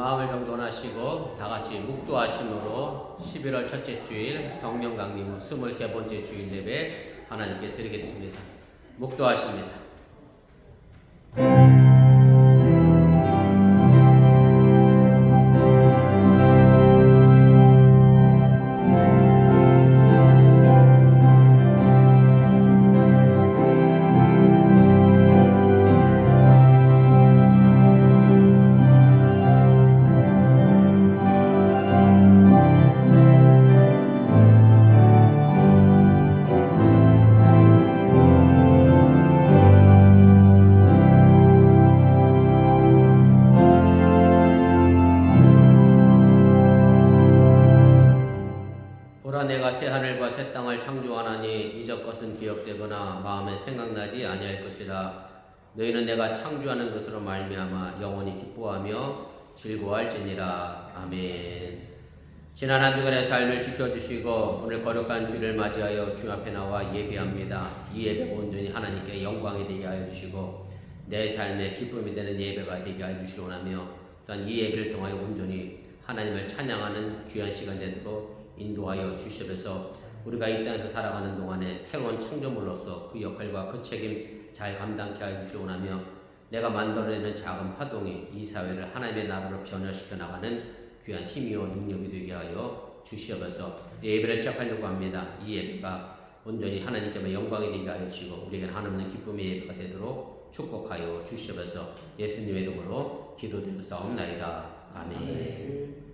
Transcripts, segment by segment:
마음을 정돈하시고 다같이 묵도하심으로 11월 첫째 주일 성령 강림 23번째 주일 예배 하나님께 드리겠습니다. 묵도하십니다. 내가 새 하늘과 새 땅을 창조하나니 이전 것은 기억되거나 마음에 생각나지 아니할 것이라. 너희는 내가 창조하는 것으로 말미암아 영원히 기뻐하며 즐거워할지니라. 아멘. 지난 한 주간의 삶을 지켜주시고 오늘 거룩한 주를 맞이하여 주 앞에 나와 예배합니다. 이 예배가 온전히 하나님께 영광이 되게 하여 주시고 내 삶에 기쁨이 되는 예배가 되게 하여 주시오나며 또한 이 예배를 통하여 온전히 하나님을 찬양하는 귀한 시간 되도록 인도하여 주시면서 우리가 이 땅에서 살아가는 동안에 새로운 창조물로서 그 역할과 그 책임 잘 감당케 하여 주시오나며 내가 만들어내는 작은 파동이 이 사회를 하나님의 나라로 변화시켜 나가는 귀한 힘이요 능력이 되게 하여 주시옵소서. 예배를 시작하려고 합니다. 이 예배가 온전히 하나님께만 영광이 되게 하여 주시고 우리에게는 하나님의 기쁨의 예배가 되도록 축복하여 주시옵소서. 예수님의 이름으로 기도드리옵나이다. 아멘.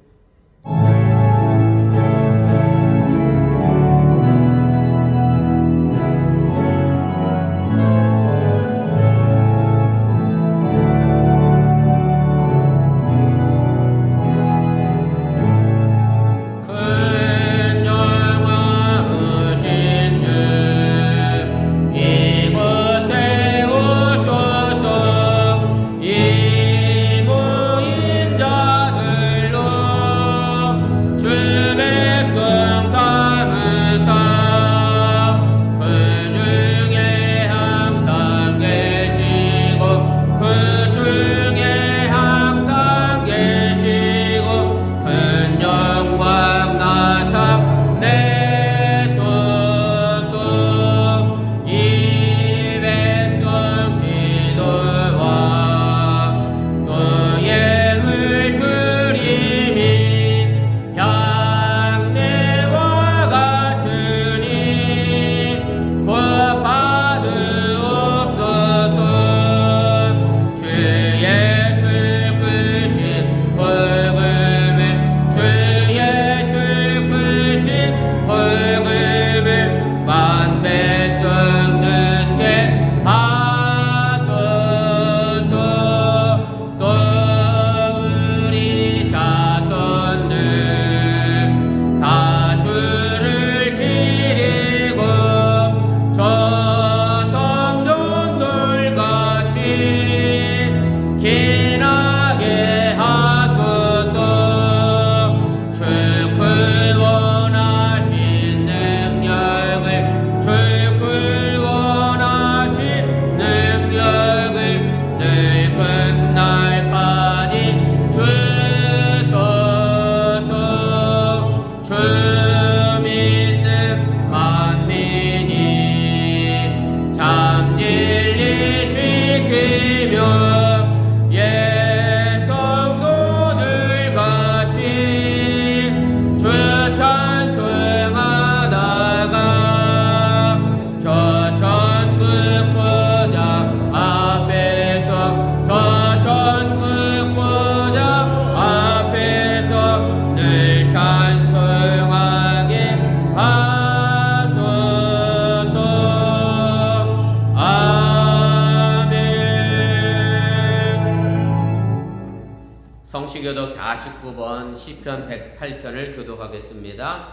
성시교독 49번 시편 108편을 교독하겠습니다.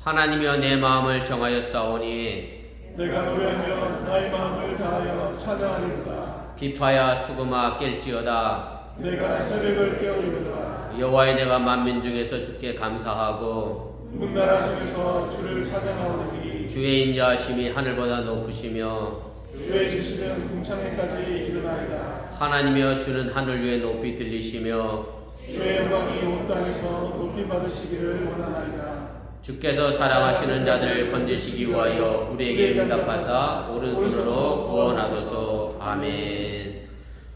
하나님이여 내 마음을 정하여 싸우니 내가 노래하며 나의 마음을 다하여 찬양하리로다. 비파야 수금아 깰지어다. 내가 새벽을 깨우리로다. 여호와의 내가 만민 중에서 주께 감사하고 문나라 중에서 주를 찬양하오니 주의 인자하심이 하늘보다 높으시며 주의 지시는 궁창에까지 이르나이다. 하나님이여 주는 하늘 위에 높이 들리시며 주의 영광이 온 땅에서 높임 받으시기를 원하나이다. 주께서 사랑하시는 자들 건지시기 위하여 우리에게 응답하사 오른손으로 구원하소서. 아멘.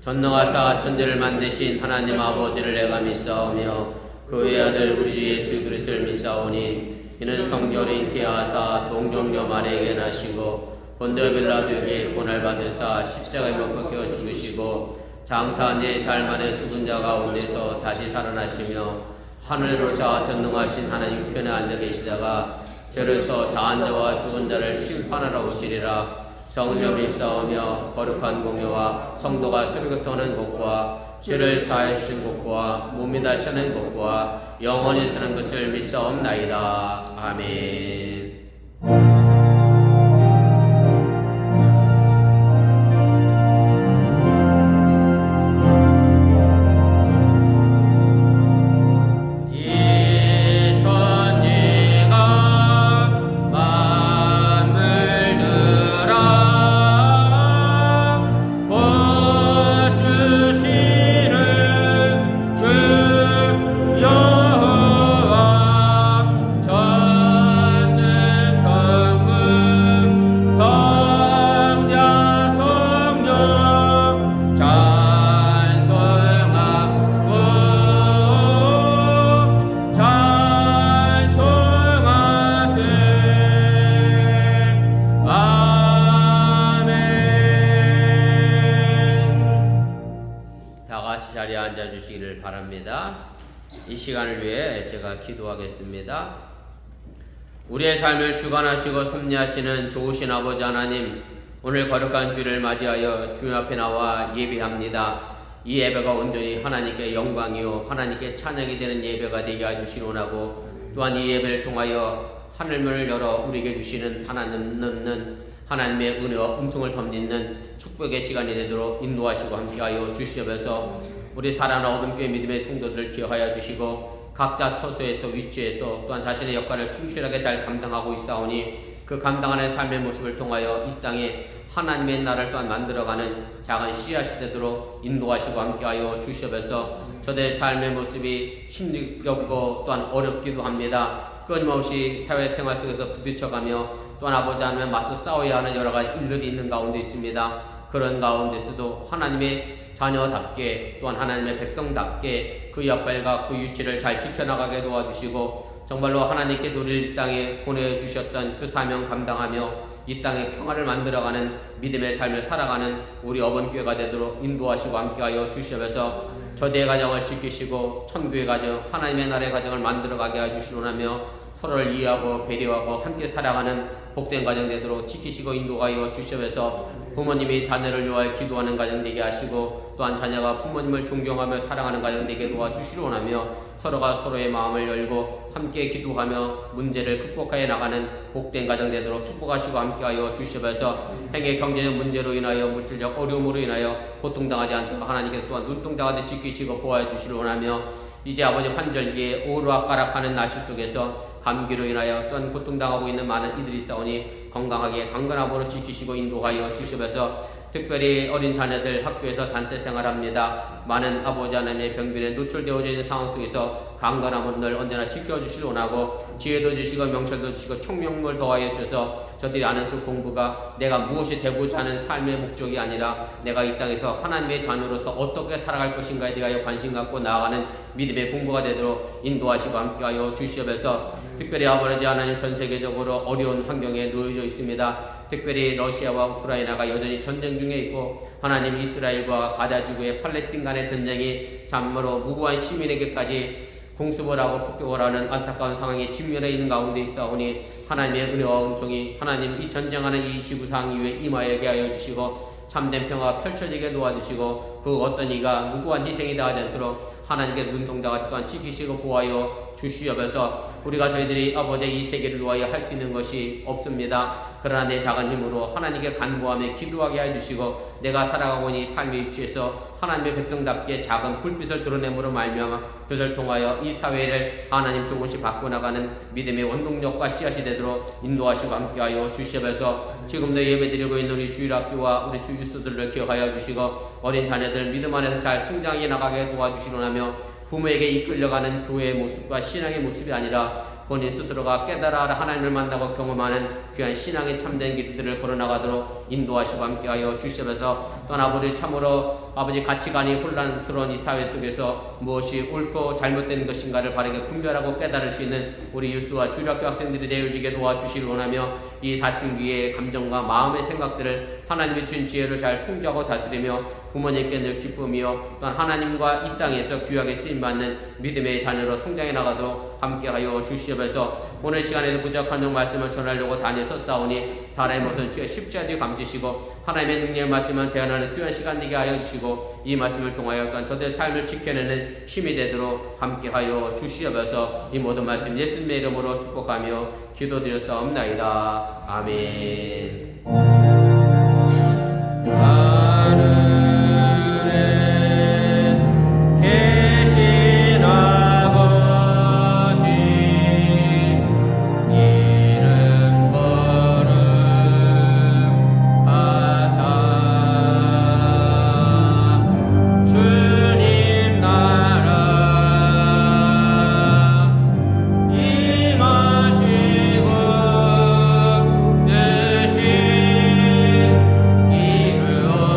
전능하사 천지를 만드신 하나님 아버지를 내가 믿사오며 그의 아들 우리 주 예수 그리스도를 믿사오니 이는 성령을 잉태하사 동정녀 마리아에게 나시고 본디오 빌라도에게 고난을 받으사 십자가에 못 박혀 죽으시고 장사 4살 만에 죽은 자 가운데서 다시 살아나시며 하늘로자 전능하신 하나님 우편에 앉아 계시다가 저로서 다한 자와 죽은 자를 심판하러 오시리라. 성령 믿사오며 거룩한 공예와 성도가 서로 교통하는 것과 죄를 사하여 주신 것과 몸이 다시 하는 것과 영원히 사는 것을 믿사옵나이다. 아멘. 앉아주시기를 바랍니다. 이 시간을 위해 제가 기도하겠습니다. 우리의 삶을 주관하시고 섭리하시는 좋으신 아버지 하나님, 오늘 거룩한 주일을 맞이하여 주님 앞에 나와 예배합니다. 이 예배가 온전히 하나님께 영광이요 하나님께 찬양이 되는 예배가 되게 해주시기 원하고, 또한 이 예배를 통하여 하늘문을 열어 우리에게 주시는 하나님 넘는 하나님의 은혜와 은총을 덤짓는 축복의 시간이 되도록 인도하시고 함께하여 주시옵소서. 우리 사랑하는 어금교회 믿음의 성도들을 기억하여 주시고 각자 처소에서 위치에서 또한 자신의 역할을 충실하게 잘 감당하고 있사오니 그 감당하는 삶의 모습을 통하여 이 땅에 하나님의 나라를 또한 만들어가는 작은 씨앗이 되도록 인도하시고 함께하여 주시옵소서. 저들의 삶의 모습이 힘겹고 또한 어렵기도 합니다. 끊임없이 사회생활 속에서 부딪혀가며 또한 아버지 하나님과 맞서 싸워야 하는 여러 가지 일들이 있는 가운데 있습니다. 그런 가운데서도 하나님의 자녀답게 또한 하나님의 백성답게 그 역할과 그 위치를 잘 지켜나가게 도와주시고, 정말로 하나님께서 우리를 이 땅에 보내주셨던 그 사명 감당하며 이 땅에 평화를 만들어가는 믿음의 삶을 살아가는 우리 어번교회가 되도록 인도하시고 함께하여 주시면서 저대의 가정을 지키시고 천국의 가정, 하나님의 나라의 가정을 만들어가게 해주시오나며 서로를 이해하고 배려하고 함께 살아가는 복된 가정 되도록 지키시고 인도하여 주시면서 부모님이 자녀를 위하여 기도하는 가정 되게 하시고, 또한 자녀가 부모님을 존경하며 사랑하는 가정 되게 도와주시려 원하며 서로가 서로의 마음을 열고 함께 기도하며 문제를 극복하여 나가는 복된 가정 되도록 축복하시고 함께하여 주시면서 행의 경제적 문제로 인하여 물질적 어려움으로 인하여 고통당하지 않도록 하나님께서 또한 눈동자가 지키시고 보호해 주시려 원하며, 이제 아버지 환절기에 오르락가락하는 날씨 속에서 감기로 인하여 또한 고통당하고 있는 많은 이들이 있사오니 건강하게 강건함으로 지키시고 인도하여 주시면서 특별히 어린 자녀들 학교에서 단체 생활합니다. 많은 아버지 하나님의 병변에 노출되어져 있는 상황 속에서 강건함으로 늘 언제나 지켜주시길 원하고, 지혜도 주시고 명철도 주시고 총명을 더하여 주셔서 저들이 아는 그 공부가 내가 무엇이 되고자 하는 삶의 목적이 아니라 내가 이 땅에서 하나님의 자녀로서 어떻게 살아갈 것인가에 대하여 관심 갖고 나아가는 믿음의 공부가 되도록 인도하시고 함께하여 주시옵소서. 특별히 아버지 하나님, 전 세계적으로 어려운 환경에 놓여져 있습니다. 특별히 러시아와 우크라이나가 여전히 전쟁 중에 있고, 하나님 이스라엘과 가자 지구의 팔레스틴 간의 전쟁이 참으로 무고한 시민에게까지 공습을 하고 폭격을 하는 안타까운 상황에 직면해 있는 가운데 있사오니 하나님의 은혜와 은총이 하나님 이 전쟁하는 이 시구상 이후에 임하게 하여 주시고 참된 평화가 펼쳐지게 도와주시고 그 어떤 이가 무고한 희생이 당하지 않도록 하나님께 눈동자가 또한 지키시고 보호하여 주시옵소서. 우리가 저희들이 아버지의 이 세계를 위하여 할 수 있는 것이 없습니다. 그러나 내 작은 힘으로 하나님께 간구하며 기도하게 해주시고 내가 살아가고 있는 이 삶의 위치에서 하나님의 백성답게 작은 불빛을 드러냄으로 말미암아 그것을 통하여 이 사회를 하나님 조금씩 바꿔나가는 믿음의 원동력과 씨앗이 되도록 인도하시고 함께하여 주시옵소서. 지금도 예배드리고 있는 우리 주일학교와 우리 주유수들을 기억하여 주시고 어린 자녀들 믿음 안에서 잘 성장해 나가게 도와주시려하며 부모에게 이끌려가는 교회의 모습과 신앙의 모습이 아니라 본인 스스로가 깨달아 하나님을 만나고 경험하는 귀한 신앙의 참된 길들을 걸어나가도록 인도하시고 함께하여 주시면서 떠나버릴 참으로 아버지 가치관이 혼란스러운 이 사회 속에서 무엇이 옳고 잘못된 것인가를 바르게 분별하고 깨달을 수 있는 우리 유수와 주일학교 학생들이 되어지게 도와주시길 원하며 이 사춘기의 감정과 마음의 생각들을 하나님이 주신 지혜로 잘 통제하고 다스리며 부모님께 늘 기쁨이요 또한 하나님과 이 땅에서 귀하게 쓰임받는 믿음의 자녀로 성장해 나가도록 함께하여 주시옵소서. 오늘 시간에도 부족한 종 말씀을 전하려고 다녀서 싸우니 사람의 모습은 주의 십자가 뒤에 감지시고 하나님의 능력의 말씀은 대언하는 귀한 시간 되게 하여 주시고 이 말씀을 통하여 또한 저들의 삶을 지켜내는 힘이 되도록 함께하여 주시옵소서. 이 모든 말씀 예수님의 이름으로 축복하며 기도드렸사옵나이다. 아멘. 이루어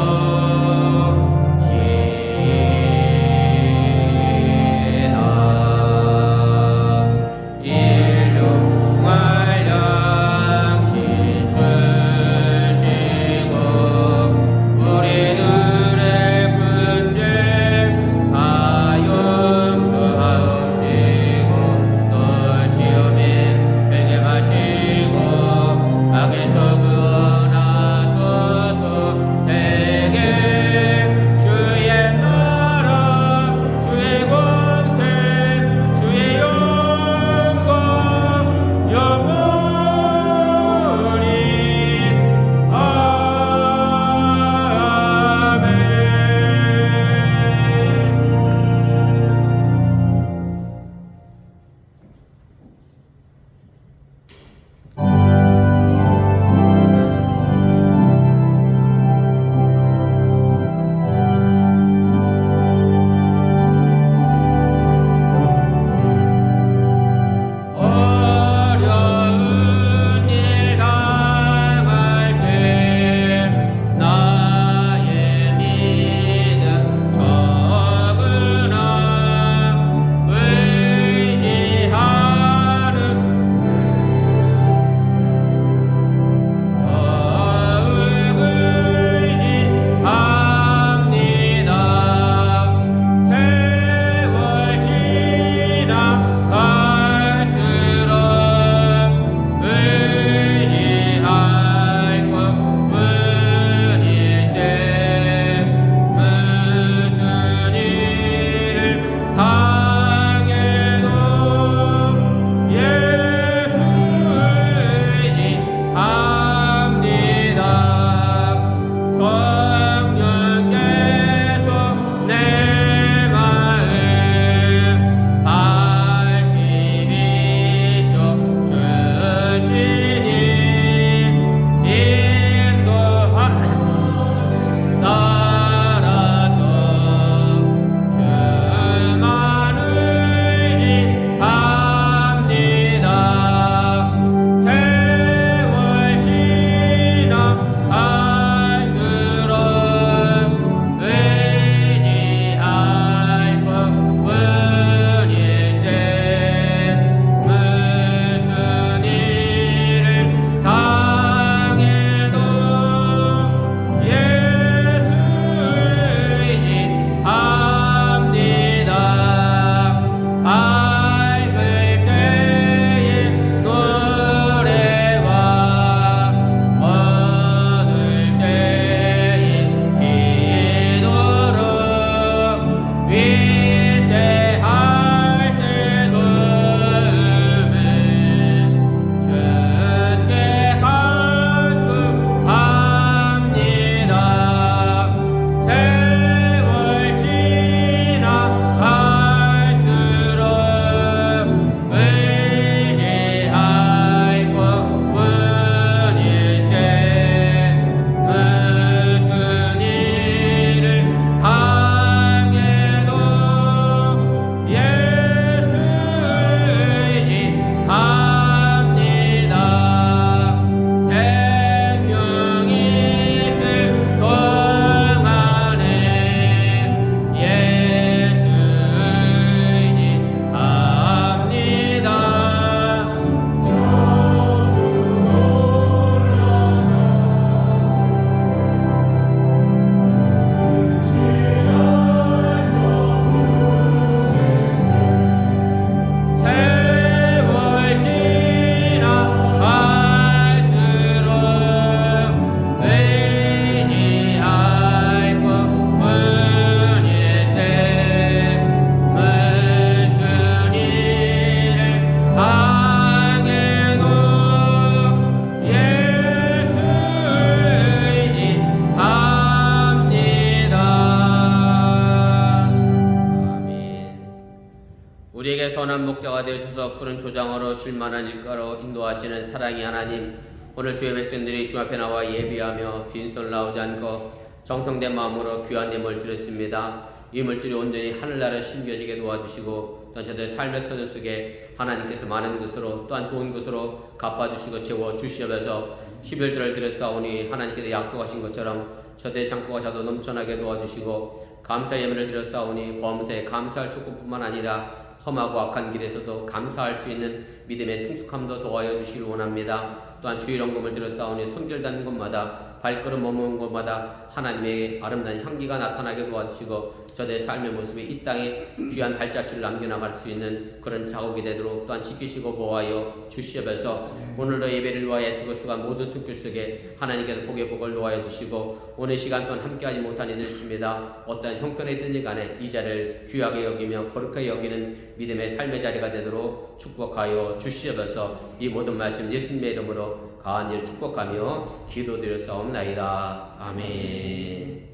우리에게 선한 목자가 되어주셔서 푸른 초장으로 쉴만한 일가로 인도하시는 사랑의 하나님, 오늘 주의 백성들이 주 앞에 나와 예비하며 빈손 나오지 않고 정성된 마음으로 귀한 예물 드렸습니다. 이 물질이 온전히 하늘나라에 심겨지게 도와주시고 또한 저들 삶의 터전 속에 하나님께서 많은 것으로 또한 좋은 것으로 갚아주시고 채워주시면서 11절을 드렸사오니 하나님께서 약속하신 것처럼 저들의 창고가 자도 넘쳐나게 도와주시고 감사 예물을 드렸사오니 범사에 감사할 축복뿐만 아니라 험하고 악한 길에서도 감사할 수 있는 믿음의 성숙함도 더하여 주시길 원합니다. 또한 주일 헌금을 드렸사오니 손길 닿는 곳마다 발걸음 머무는 곳마다 하나님의 아름다운 향기가 나타나게 도와주시고 저들의 삶의 모습이 이 땅에 귀한 발자취를 남겨나갈 수 있는 그런 작업이 되도록 또한 지키시고 보호하여 주시옵소서. 오늘도 예배를 위하여 애쓰고 수고한 모든 손길 속에 하나님께서 복의 복을 놓아여 주시고 오늘 시간 동안 함께하지 못한 이들 있습니다. 어떠한 형편에 있든지 간에 이 자리를 귀하게 여기며 거룩하게 여기는 믿음의 삶의 자리가 되도록 축복하여 주시옵소서. 이 모든 말씀 예수님의 이름으로 강한 일 축복하며 기도드렸사옵나이다. 아멘.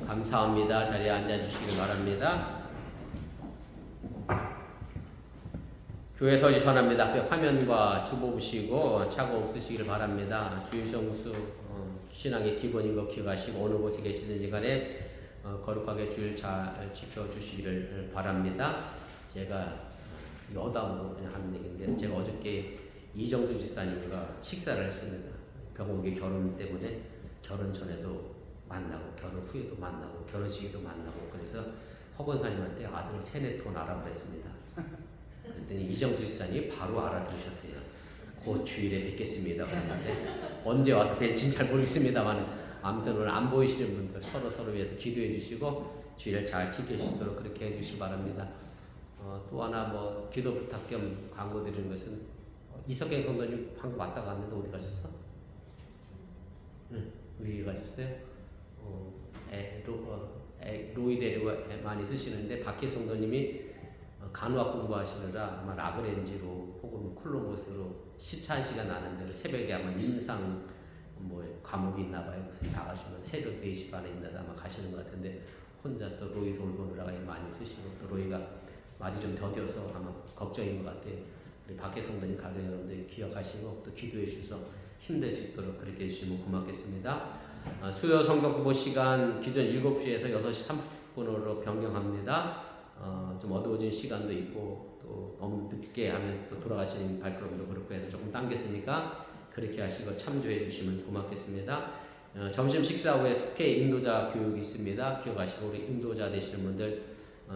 감사합니다. 자리에 앉아주시기 바랍니다. 교회 서지 전합니다. 앞에 화면과 주보 보시고 착오 없으시길 바랍니다. 주일성수 신앙의 기본인 거 기억하시고 어느 곳에 계시든지 간에 거룩하게 주일 잘 지켜주시기를 바랍니다. 제가 여담으로 그냥 하는 얘기인데 제가 어저께 이정수 집사님과 식사를 했습니다. 병옥의 결혼 때문에 결혼 전에도 만나고 결혼 후에도 만나고 결혼식에도 만나고 그래서 허건사님한테 아들 세네 돈 알아보랬습니다. 그랬더니 이정수 집사님이 바로 알아들으셨어요. 곧 주일에 뵙겠습니다. 그랬는데 언제 와서 뵐지는 잘 모르겠습니다만 아무튼 오늘 안 보이시는 분들 서로 위해서 기도해 주시고 주일을 잘 지키시도록 그렇게 해 주시기 바랍니다. 또 하나 뭐 기도 부탁 겸 광고 드리는 것은 이석경 성도님 방금 왔다 갔는데 어디 가셨어? 응, 어디 가셨어요? 로이 데리고 많이 쓰시는데 박혜 성도님이 간호학 공부하시느라 아마 라그렌지로 혹은 콜로모스로 시차 1시간 나는 대로 새벽에 아마 임상 뭐 과목이 있나 봐요. 그래서 나가시면 새벽 4시 반에 있나다 아마 가시는 것 같은데 혼자 또 로이 돌보느라고 많이 쓰시고 또 로이가 말이 좀 더뎌서 아마 걱정인 것 같아요. 우리 박혜 성도님 가정 여러분들 기억하시고 또 기도해 주셔서 힘낼 수 있도록 그렇게 해주시면 고맙겠습니다. 수요 성경 공부 시간 기존 7시에서 6시 30분으로 변경합니다. 좀 어두워진 시간도 있고 또 너무 늦게 하면 또 돌아가시는 발걸음도 그렇고 해서 조금 당겼으니까 그렇게 하시고 참조해 주시면 고맙겠습니다. 점심 식사 후에 속회 인도자 교육이 있습니다. 기억하시고 우리 인도자 되시는 분들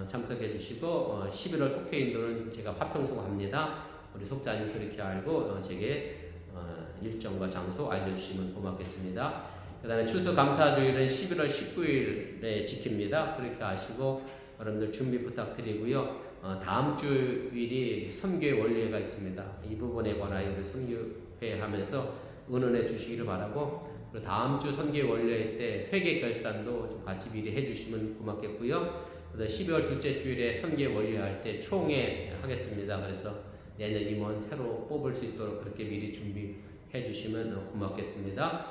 참석해 주시고 11월 속회 인도는 제가 화평소합니다. 우리 속자님 그렇게 알고 제게 일정과 장소 알려주시면 고맙겠습니다. 그 다음에 추수감사주일은 11월 19일에 지킵니다. 그렇게 아시고 여러분들 준비 부탁드리고요. 다음 주일이 선교의 원리회가 있습니다. 이 부분에 관하여 우리 선교회 하면서 의논해 주시기를 바라고 그리고 다음 주 선교의 원리회 때 회계 결산도 좀 같이 미리 해주시면 고맙겠고요. 그다음 12월 둘째 주일에 선교의 원리회 할 때 총회 하겠습니다. 그래서 내년 임원 새로 뽑을 수 있도록 그렇게 미리 준비해 주시면 고맙겠습니다.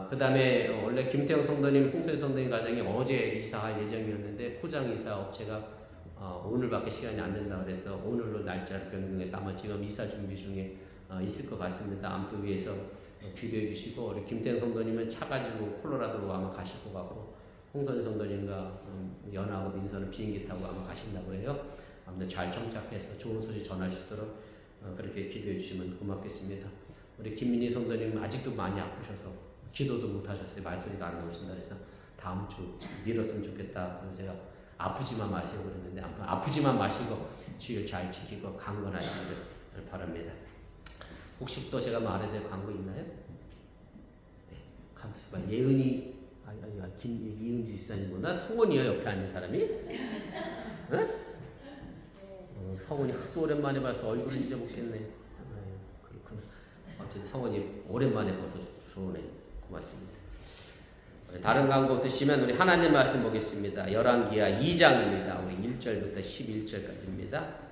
그 다음에 원래 김태형 성도님, 홍순 성도님 가정이 어제 이사할 예정이었는데 포장 이사 업체가 오늘밖에 시간이 안 된다 그래서 오늘로 날짜를 변경해서 아마 지금 이사 준비 중에 있을 것 같습니다. 아무튼 위해서 기도해 주시고 우리 김태형 성도님은 차 가지고 콜로라도로 아마 가실 것 같고 홍선 성도님과 연하고 민서는 비행기 타고 아마 가신다고 해요. 아무튼 잘 정착해서 좋은 소식 전할 수 있도록 그렇게 기도해 주시면 고맙겠습니다. 우리 김민희 성도님 아직도 많이 아프셔서 기도도 못 하셨어요. 말소리가 안 나오신다 그래서 다음 주 미뤘으면 좋겠다. 그래서 제가 아프지만 마시고 그랬는데 아프지만 마시고 주일 잘 지키고 강건하시기를 바랍니다. 혹시 또 제가 말해야 될 광고 있나요? 네, 감사합니다. 예은이 이은지 지사님구나. 성원이요 옆에 앉은 사람이? 네? 성원이 하도 오랜만에 봐서 얼굴을 잊어먹겠네. 그렇군. 어쨌든 성원이 오랜만에 봐서 좋으네. 고맙습니다. 다른 광고 없으시면 우리 하나님 말씀 보겠습니다. 열왕기하 2장입니다. 우리 1절부터 11절까지입니다.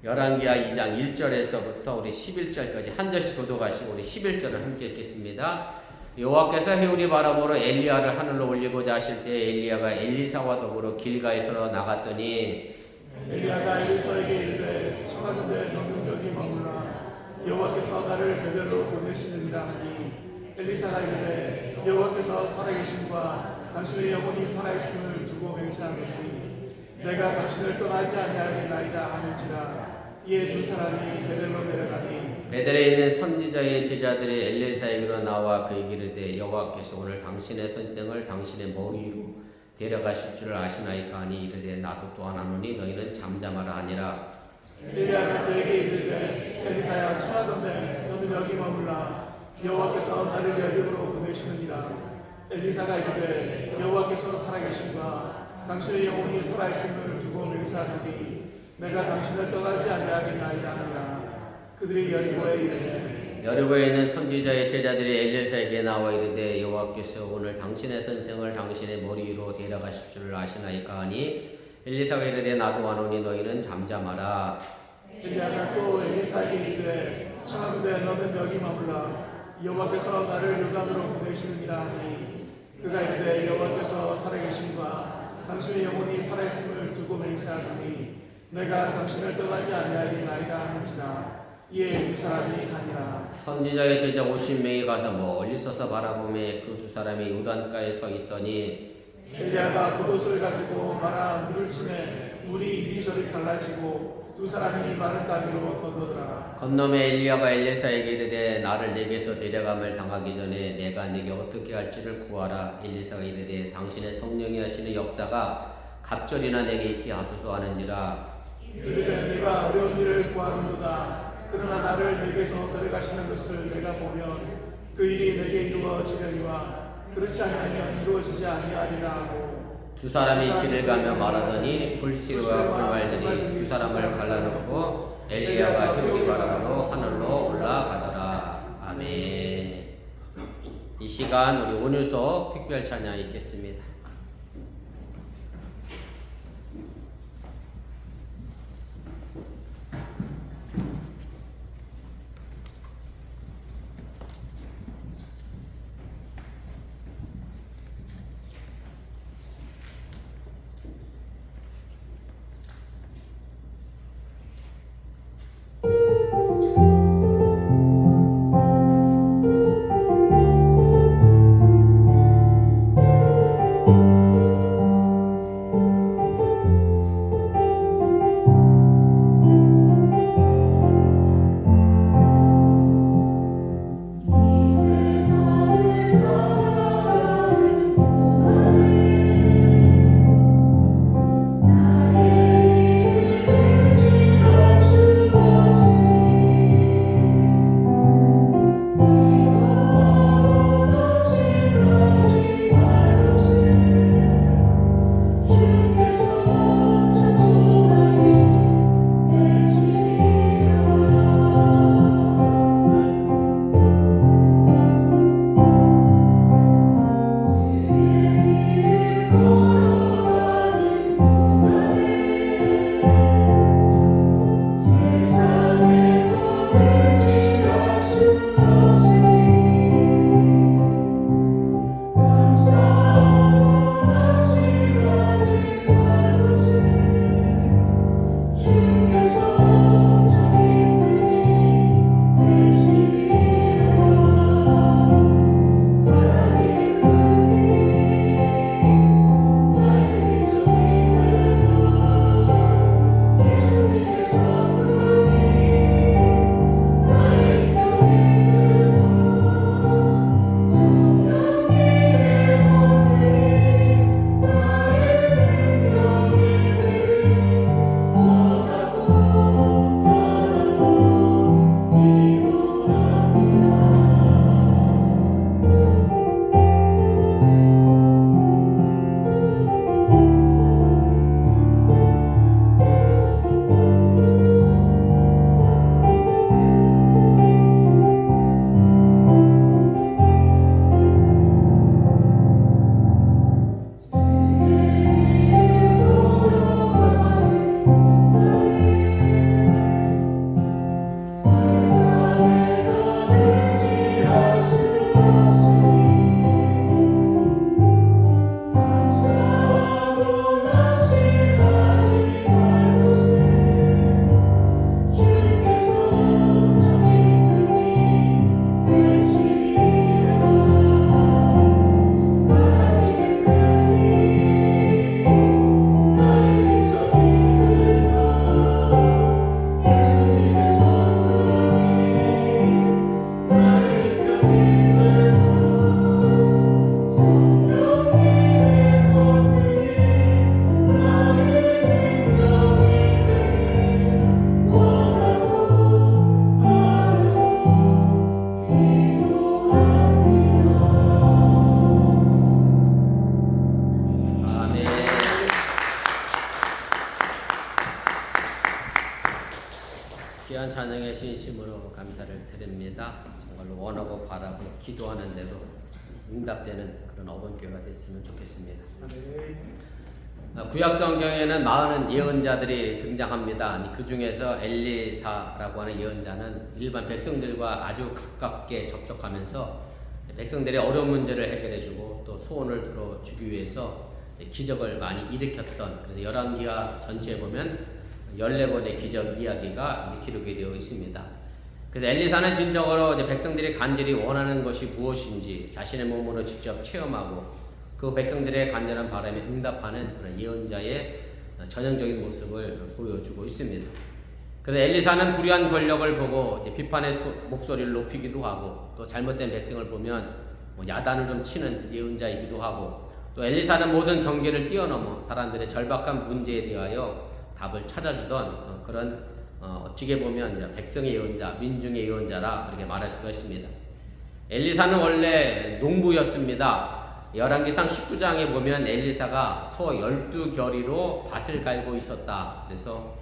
열왕기하 2장 1절에서부터 우리 11절까지 한 절씩 교독하시고 우리 11절을 함께 읽겠습니다. 여호와께서 해울이 바람으로 엘리야를 하늘로 올리고자 하실 때 엘리야가 엘리사와 더불어 길가에서 나갔더니 엘리야가 엘리사에게 이르되 청하건대 너는 여기 머물라 여호와께서 나를 베델로 보내시느니라 하니 엘리사가 이르되 여호와께서 살아계심과 당신의 영혼이 살아있음을 두고 맹세하노니 내가 당신을 떠나지 아니하겠나이다 하는지라. 이에 두 사람이 베델로 내려가니 베델에 있는 선지자의 제자들이 엘리사에게로 나와 그에게 이르되 여호와께서 오늘 당신의 선생을 당신의 머리 위로 데려가실 줄을 아시나이까 하니 이르되 나도 또한 아노니 너희는 잠잠하라 하니라. 엘리야가 그에게 이르되 엘리사야 청하건대 너는 여기 머물라 여호와께서 나를 여리고로 보내시느니라. 엘리사가 이르되 여호와께서 살아계심과 당신의 영혼이 살아있음을 두고 맹세하노니 내가 당신을 떠나지 아니하겠나이다 하니라. 그들이 여리고에 이르되 여리고에 있는 선지자의 제자들이 엘리사에게 나와 이르되 여호와께서 오늘 당신의 선생을 당신의 머리 위로 데려가실 줄을 아시나이까 하니 엘리사가 이르되 나도 아노니 너희는 잠잠하라. 엘리야가 또 엘리사에게 이르되 청하건대 너는 여기 머물라 여호와께서 나를 요단으로 보내시느니라 하니 그가 이르되 여호와께서 살아계심과 당신의 영혼이 살아있음을 두고 맹세하노니 내가 당신을 떠나지 아니하겠나이다 하는지라. 이에 두 사람이 가니라. 선지자의 제자 50명이 가서 멀리 서서 바라보매 그 두 사람이 요단가에 서 있더니 엘리야가 겉옷을 가지고 말아 물을 치매 물이 이리저리 갈라지고 두 사람이 마른 땅으로 건너더라. 건너매 엘리야가 엘리사에게 이르되 나를 내게서 데려감을 당하기 전에 내가 네게 어떻게 할지를 구하라. 엘리사가 이르되 당신의 성령이 하시는 역사가 갑절이나 내게 있게 하소서 하는지라. 이르되 내가 어려운 일을 구하는도다. 그러나 나를 내게서 데려가시는 것을 내가 보면 그 일이 내게 이루어지려니와 그렇지 아니하면 이루어지지 아니하리라 하고 두 사람이 길을 가며 말하더니 불씨와 불말들이 두 사람을 갈라놓고 엘리야가 해오리 바람으로 하늘로 올라가더라. 아멘. 이 시간 우리 온유석 특별 찬양 읽겠습니다. 바라고 기도하는데도 응답되는 그런 어번교회가 됐으면 좋겠습니다. 구약 성경에는 많은 예언자들이 등장합니다. 그 중에서 엘리사라고 하는 예언자는 일반 백성들과 아주 가깝게 접촉하면서 백성들의 어려운 문제를 해결해주고 또 소원을 들어주기 위해서 기적을 많이 일으켰던, 그래서 열왕기하 전체에 보면 14번의 기적 이야기가 기록이 되어 있습니다. 그래서 엘리사는 진정으로 이제 백성들이 간절히 원하는 것이 무엇인지 자신의 몸으로 직접 체험하고 그 백성들의 간절한 바람에 응답하는 그런 예언자의 전형적인 모습을 보여주고 있습니다. 그래서 엘리사는 불의한 권력을 보고 이제 비판의 목소리를 높이기도 하고 또 잘못된 백성을 보면 야단을 좀 치는 예언자이기도 하고 또 엘리사는 모든 경계를 뛰어넘어 사람들의 절박한 문제에 대하여 답을 찾아주던 그런 어찌게 보면 이제 백성의 예언자, 민중의 예언자라 그렇게 말할 수가 있습니다. 엘리사는 원래 농부였습니다. 열왕기상 19장에 보면 엘리사가 소 12결이로 밭을 갈고 있었다. 그래서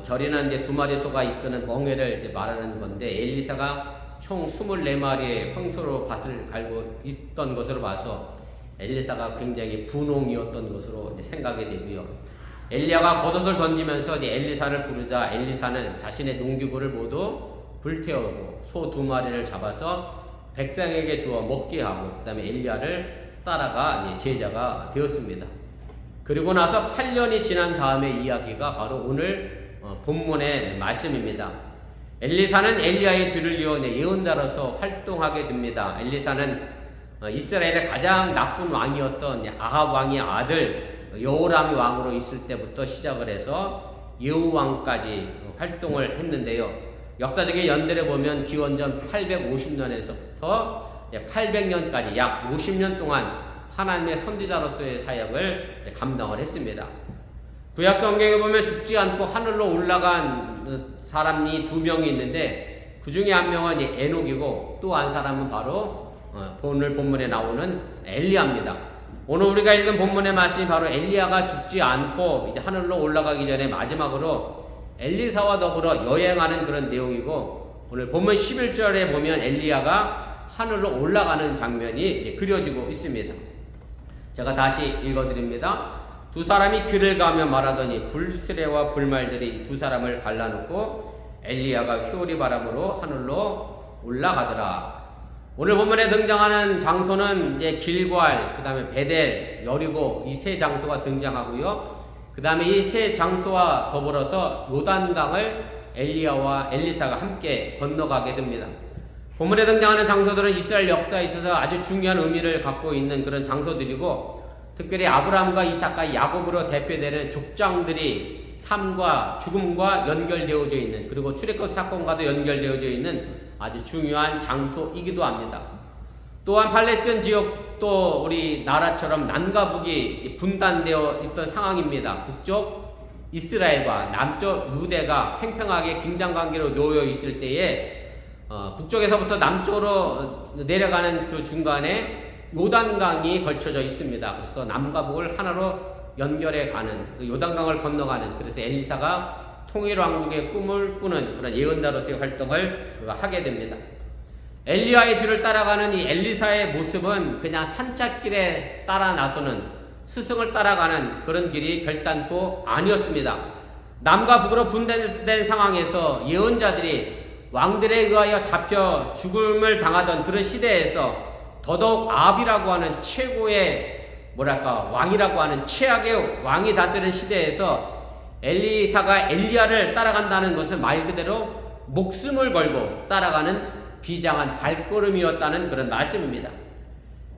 결이는 이제 2마리 소가 이끄는 멍에를 이제 말하는 건데 엘리사가 총 24마리의 황소로 밭을 갈고 있던 것으로 봐서 엘리사가 굉장히 분홍이었던 것으로 이제 생각이 되고요. 엘리야가 겉옷을 던지면서 이제 엘리사를 부르자 엘리사는 자신의 농기구를 모두 불태우고 소 2마리를 잡아서 백성에게 주어 먹게 하고 그 다음에 엘리야를 따라가 이제 제자가 되었습니다. 그리고 나서 8년이 지난 다음의 이야기가 바로 오늘 본문의 말씀입니다. 엘리사는 엘리야의 뒤를 이어 예언자로서 활동하게 됩니다. 엘리사는 이스라엘의 가장 나쁜 왕이었던 아합 왕의 아들 여호람이 왕으로 있을 때부터 시작을 해서 여호 왕까지 활동을 했는데요. 역사적인 연대를 보면 기원전 850년에서부터 800년까지 약 50년 동안 하나님의 선지자로서의 사역을 감당을 했습니다. 구약 성경에 보면 죽지 않고 하늘로 올라간 사람이 2명이 있는데 그 중에 한 명은 에녹이고 또 한 사람은 바로 오늘 본문에 나오는 엘리야입니다. 오늘 우리가 읽은 본문의 말씀이 바로 엘리야가 죽지 않고 이제 하늘로 올라가기 전에 마지막으로 엘리사와 더불어 여행하는 그런 내용이고 오늘 본문 11절에 보면 엘리야가 하늘로 올라가는 장면이 그려지고 있습니다. 제가 다시 읽어드립니다. 2 사람이 길을 가며 말하더니 불수레와 불말들이 2 사람을 갈라놓고 엘리야가 회오리 바람으로 하늘로 올라가더라. 오늘 본문에 등장하는 장소는 이제 길괄, 그 다음에 베델, 여리고 이 3 장소가 등장하고요. 그 다음에 이 3 장소와 더불어서 요단강을 엘리야와 엘리사가 함께 건너가게 됩니다. 본문에 등장하는 장소들은 이스라엘 역사에 있어서 아주 중요한 의미를 갖고 있는 그런 장소들이고 특별히 아브라함과 이삭과 야곱으로 대표되는 족장들이 삶과 죽음과 연결되어져 있는 그리고 출애굽 사건과도 연결되어져 있는 아주 중요한 장소이기도 합니다. 또한 팔레스타인 지역도 우리 나라처럼 남과 북이 분단되어 있던 상황입니다. 북쪽 이스라엘과 남쪽 유대가 팽팽하게 긴장관계로 놓여 있을 때에 북쪽에서부터 남쪽으로 내려가는 그 중간에 요단강이 걸쳐져 있습니다. 그래서 남과 북을 하나로 연결해 가는 요단강을 건너가는 그래서 엘리사가 통일왕국의 꿈을 꾸는 그런 예언자로서의 활동을 그가 하게 됩니다. 엘리야의 뒤를 따라가는 이 엘리사의 모습은 그냥 산책길에 따라 나서는 스승을 따라가는 그런 길이 결단코 아니었습니다. 남과 북으로 분단된 상황에서 예언자들이 왕들에 의하여 잡혀 죽음을 당하던 그런 시대에서 더더욱 아합이라고 하는 최고의 왕이라고 하는 최악의 왕이 다스리는 시대에서 엘리사가 엘리야를 따라간다는 것은 말 그대로 목숨을 걸고 따라가는 비장한 발걸음이었다는 그런 말씀입니다.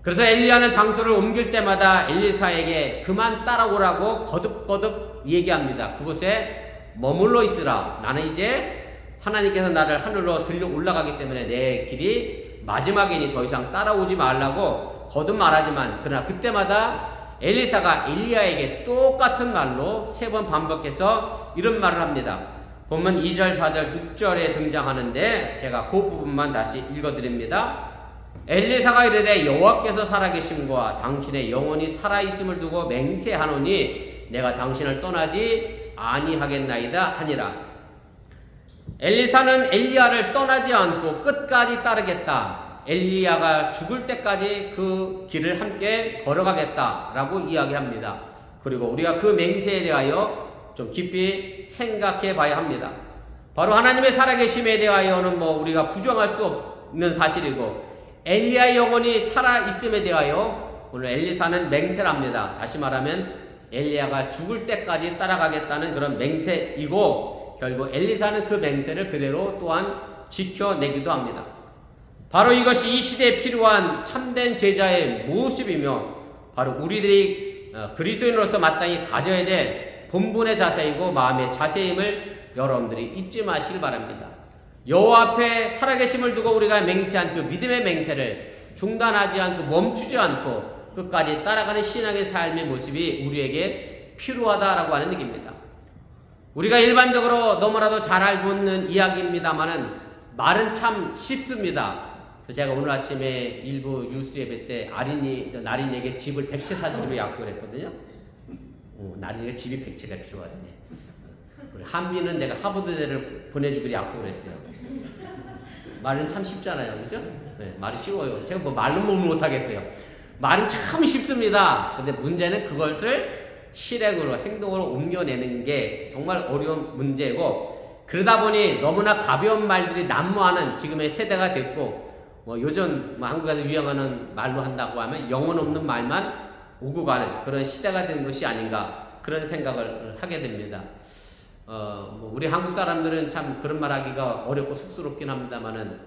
그래서 엘리야는 장소를 옮길 때마다 엘리사에게 그만 따라오라고 거듭거듭 얘기합니다. 그곳에 머물러 있으라. 나는 이제 하나님께서 나를 하늘로 들려 올라가기 때문에 내 길이 마지막이니 더 이상 따라오지 말라고 거듭 말하지만 그러나 그때마다 엘리사가 엘리야에게 똑같은 말로 3번 반복해서 이런 말을 합니다. 본문 2절, 4절, 6절에 등장하는데 제가 그 부분만 다시 읽어드립니다. 엘리사가 이르되 여호와께서 살아계심과 당신의 영혼이 살아있음을 두고 맹세하노니 내가 당신을 떠나지 아니하겠나이다 하니라. 엘리사는 엘리야를 떠나지 않고 끝까지 따르겠다. 엘리야가 죽을 때까지 그 길을 함께 걸어가겠다라고 이야기합니다. 그리고 우리가 그 맹세에 대하여 좀 깊이 생각해 봐야 합니다. 바로 하나님의 살아계심에 대하여는 우리가 부정할 수 없는 사실이고, 엘리야의 영혼이 살아있음에 대하여 오늘 엘리사는 맹세를 합니다. 다시 말하면 엘리야가 죽을 때까지 따라가겠다는 그런 맹세이고, 결국 엘리사는 그 맹세를 그대로 또한 지켜내기도 합니다. 바로 이것이 이 시대에 필요한 참된 제자의 모습이며, 바로 우리들이 그리스도인으로서 마땅히 가져야 될 본분의 자세이고 마음의 자세임을 여러분들이 잊지 마시길 바랍니다. 여호와 앞에 살아계심을 두고 우리가 맹세한 그 믿음의 맹세를 중단하지 않고 멈추지 않고 끝까지 따라가는 신앙의 삶의 모습이 우리에게 필요하다라고 하는 얘기입니다. 우리가 일반적으로 너무나도 잘 알고 있는 이야기입니다만은 말은 참 쉽습니다. 그래서 제가 오늘 아침에 일부 유스 예배 때 나린이에게 집을 100채 사주기로 약속을 했거든요. 나린이가 집이 100채가 필요하다네. 우리 한미는 내가 하버드대를 보내주기로 약속을 했어요. 말은 참 쉽잖아요, 그죠? 네, 말이 쉬워요. 제가 말은 못하겠어요. 말은 참 쉽습니다. 근데 문제는 그것을 실행으로, 행동으로 옮겨내는 게 정말 어려운 문제고, 그러다 보니 너무나 가벼운 말들이 난무하는 지금의 세대가 됐고, 요즘 한국에서 유행하는 말로 한다고 하면 영혼 없는 말만 오고 가는 그런 시대가 된 것이 아닌가, 그런 생각을 하게 됩니다. 우리 한국 사람들은 참 그런 말 하기가 어렵고 쑥스럽긴 합니다만은,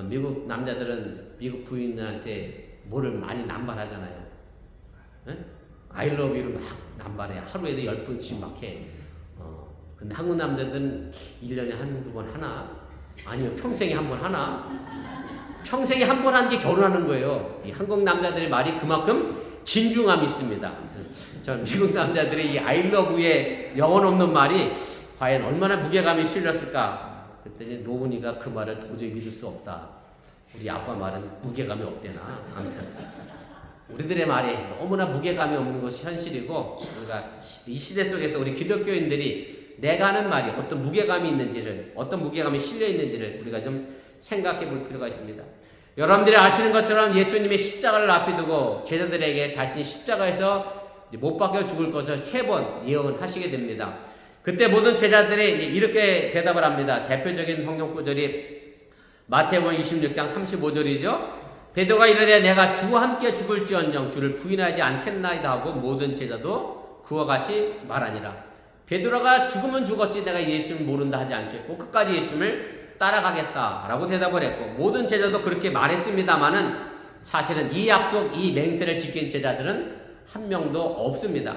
미국 남자들은 미국 부인한테 뭐를 많이 남발하잖아요. 네? I love you를 막 남발해. 하루에도 10번씩 막 해. 근데 한국 남자들은 1년에 한두 번 하나? 아니면 평생에 한 번 하나? 평생에 한 번 한 게 결혼하는 거예요. 이 한국 남자들의 말이 그만큼 진중함이 있습니다. 저 미국 남자들의 이 I love you의 영혼 없는 말이 과연 얼마나 무게감이 실렸을까? 그랬더니 노은이가 그 말을 도저히 믿을 수 없다. 우리 아빠 말은 무게감이 없대나. 아무튼 우리들의 말이 너무나 무게감이 없는 것이 현실이고, 우리가 이 시대 속에서 우리 기독교인들이 내가 하는 말이 어떤 무게감이 있는지를, 어떤 무게감이 실려 있는지를 우리가 좀 생각해 볼 필요가 있습니다. 여러분들이 아시는 것처럼 예수님이 십자가를 앞에 두고 제자들에게 자신이 십자가에서 못 박혀 죽을 것을 3번 예언을 하시게 됩니다. 그때 모든 제자들이 이렇게 대답을 합니다. 대표적인 성경 구절이 마태복음 26장 35절이죠. 베드로가 이르되 내가 주와 함께 죽을지언정 주를 부인하지 않겠나이다 하고 모든 제자도 그와 같이 말하니라. 베드로가 죽으면 죽었지 내가 예수를 모른다 하지 않겠고 끝까지 예수를 따라가겠다라고 대답을 했고, 모든 제자도 그렇게 말했습니다마는 사실은 이 약속, 이 맹세를 지킨 제자들은 한 명도 없습니다.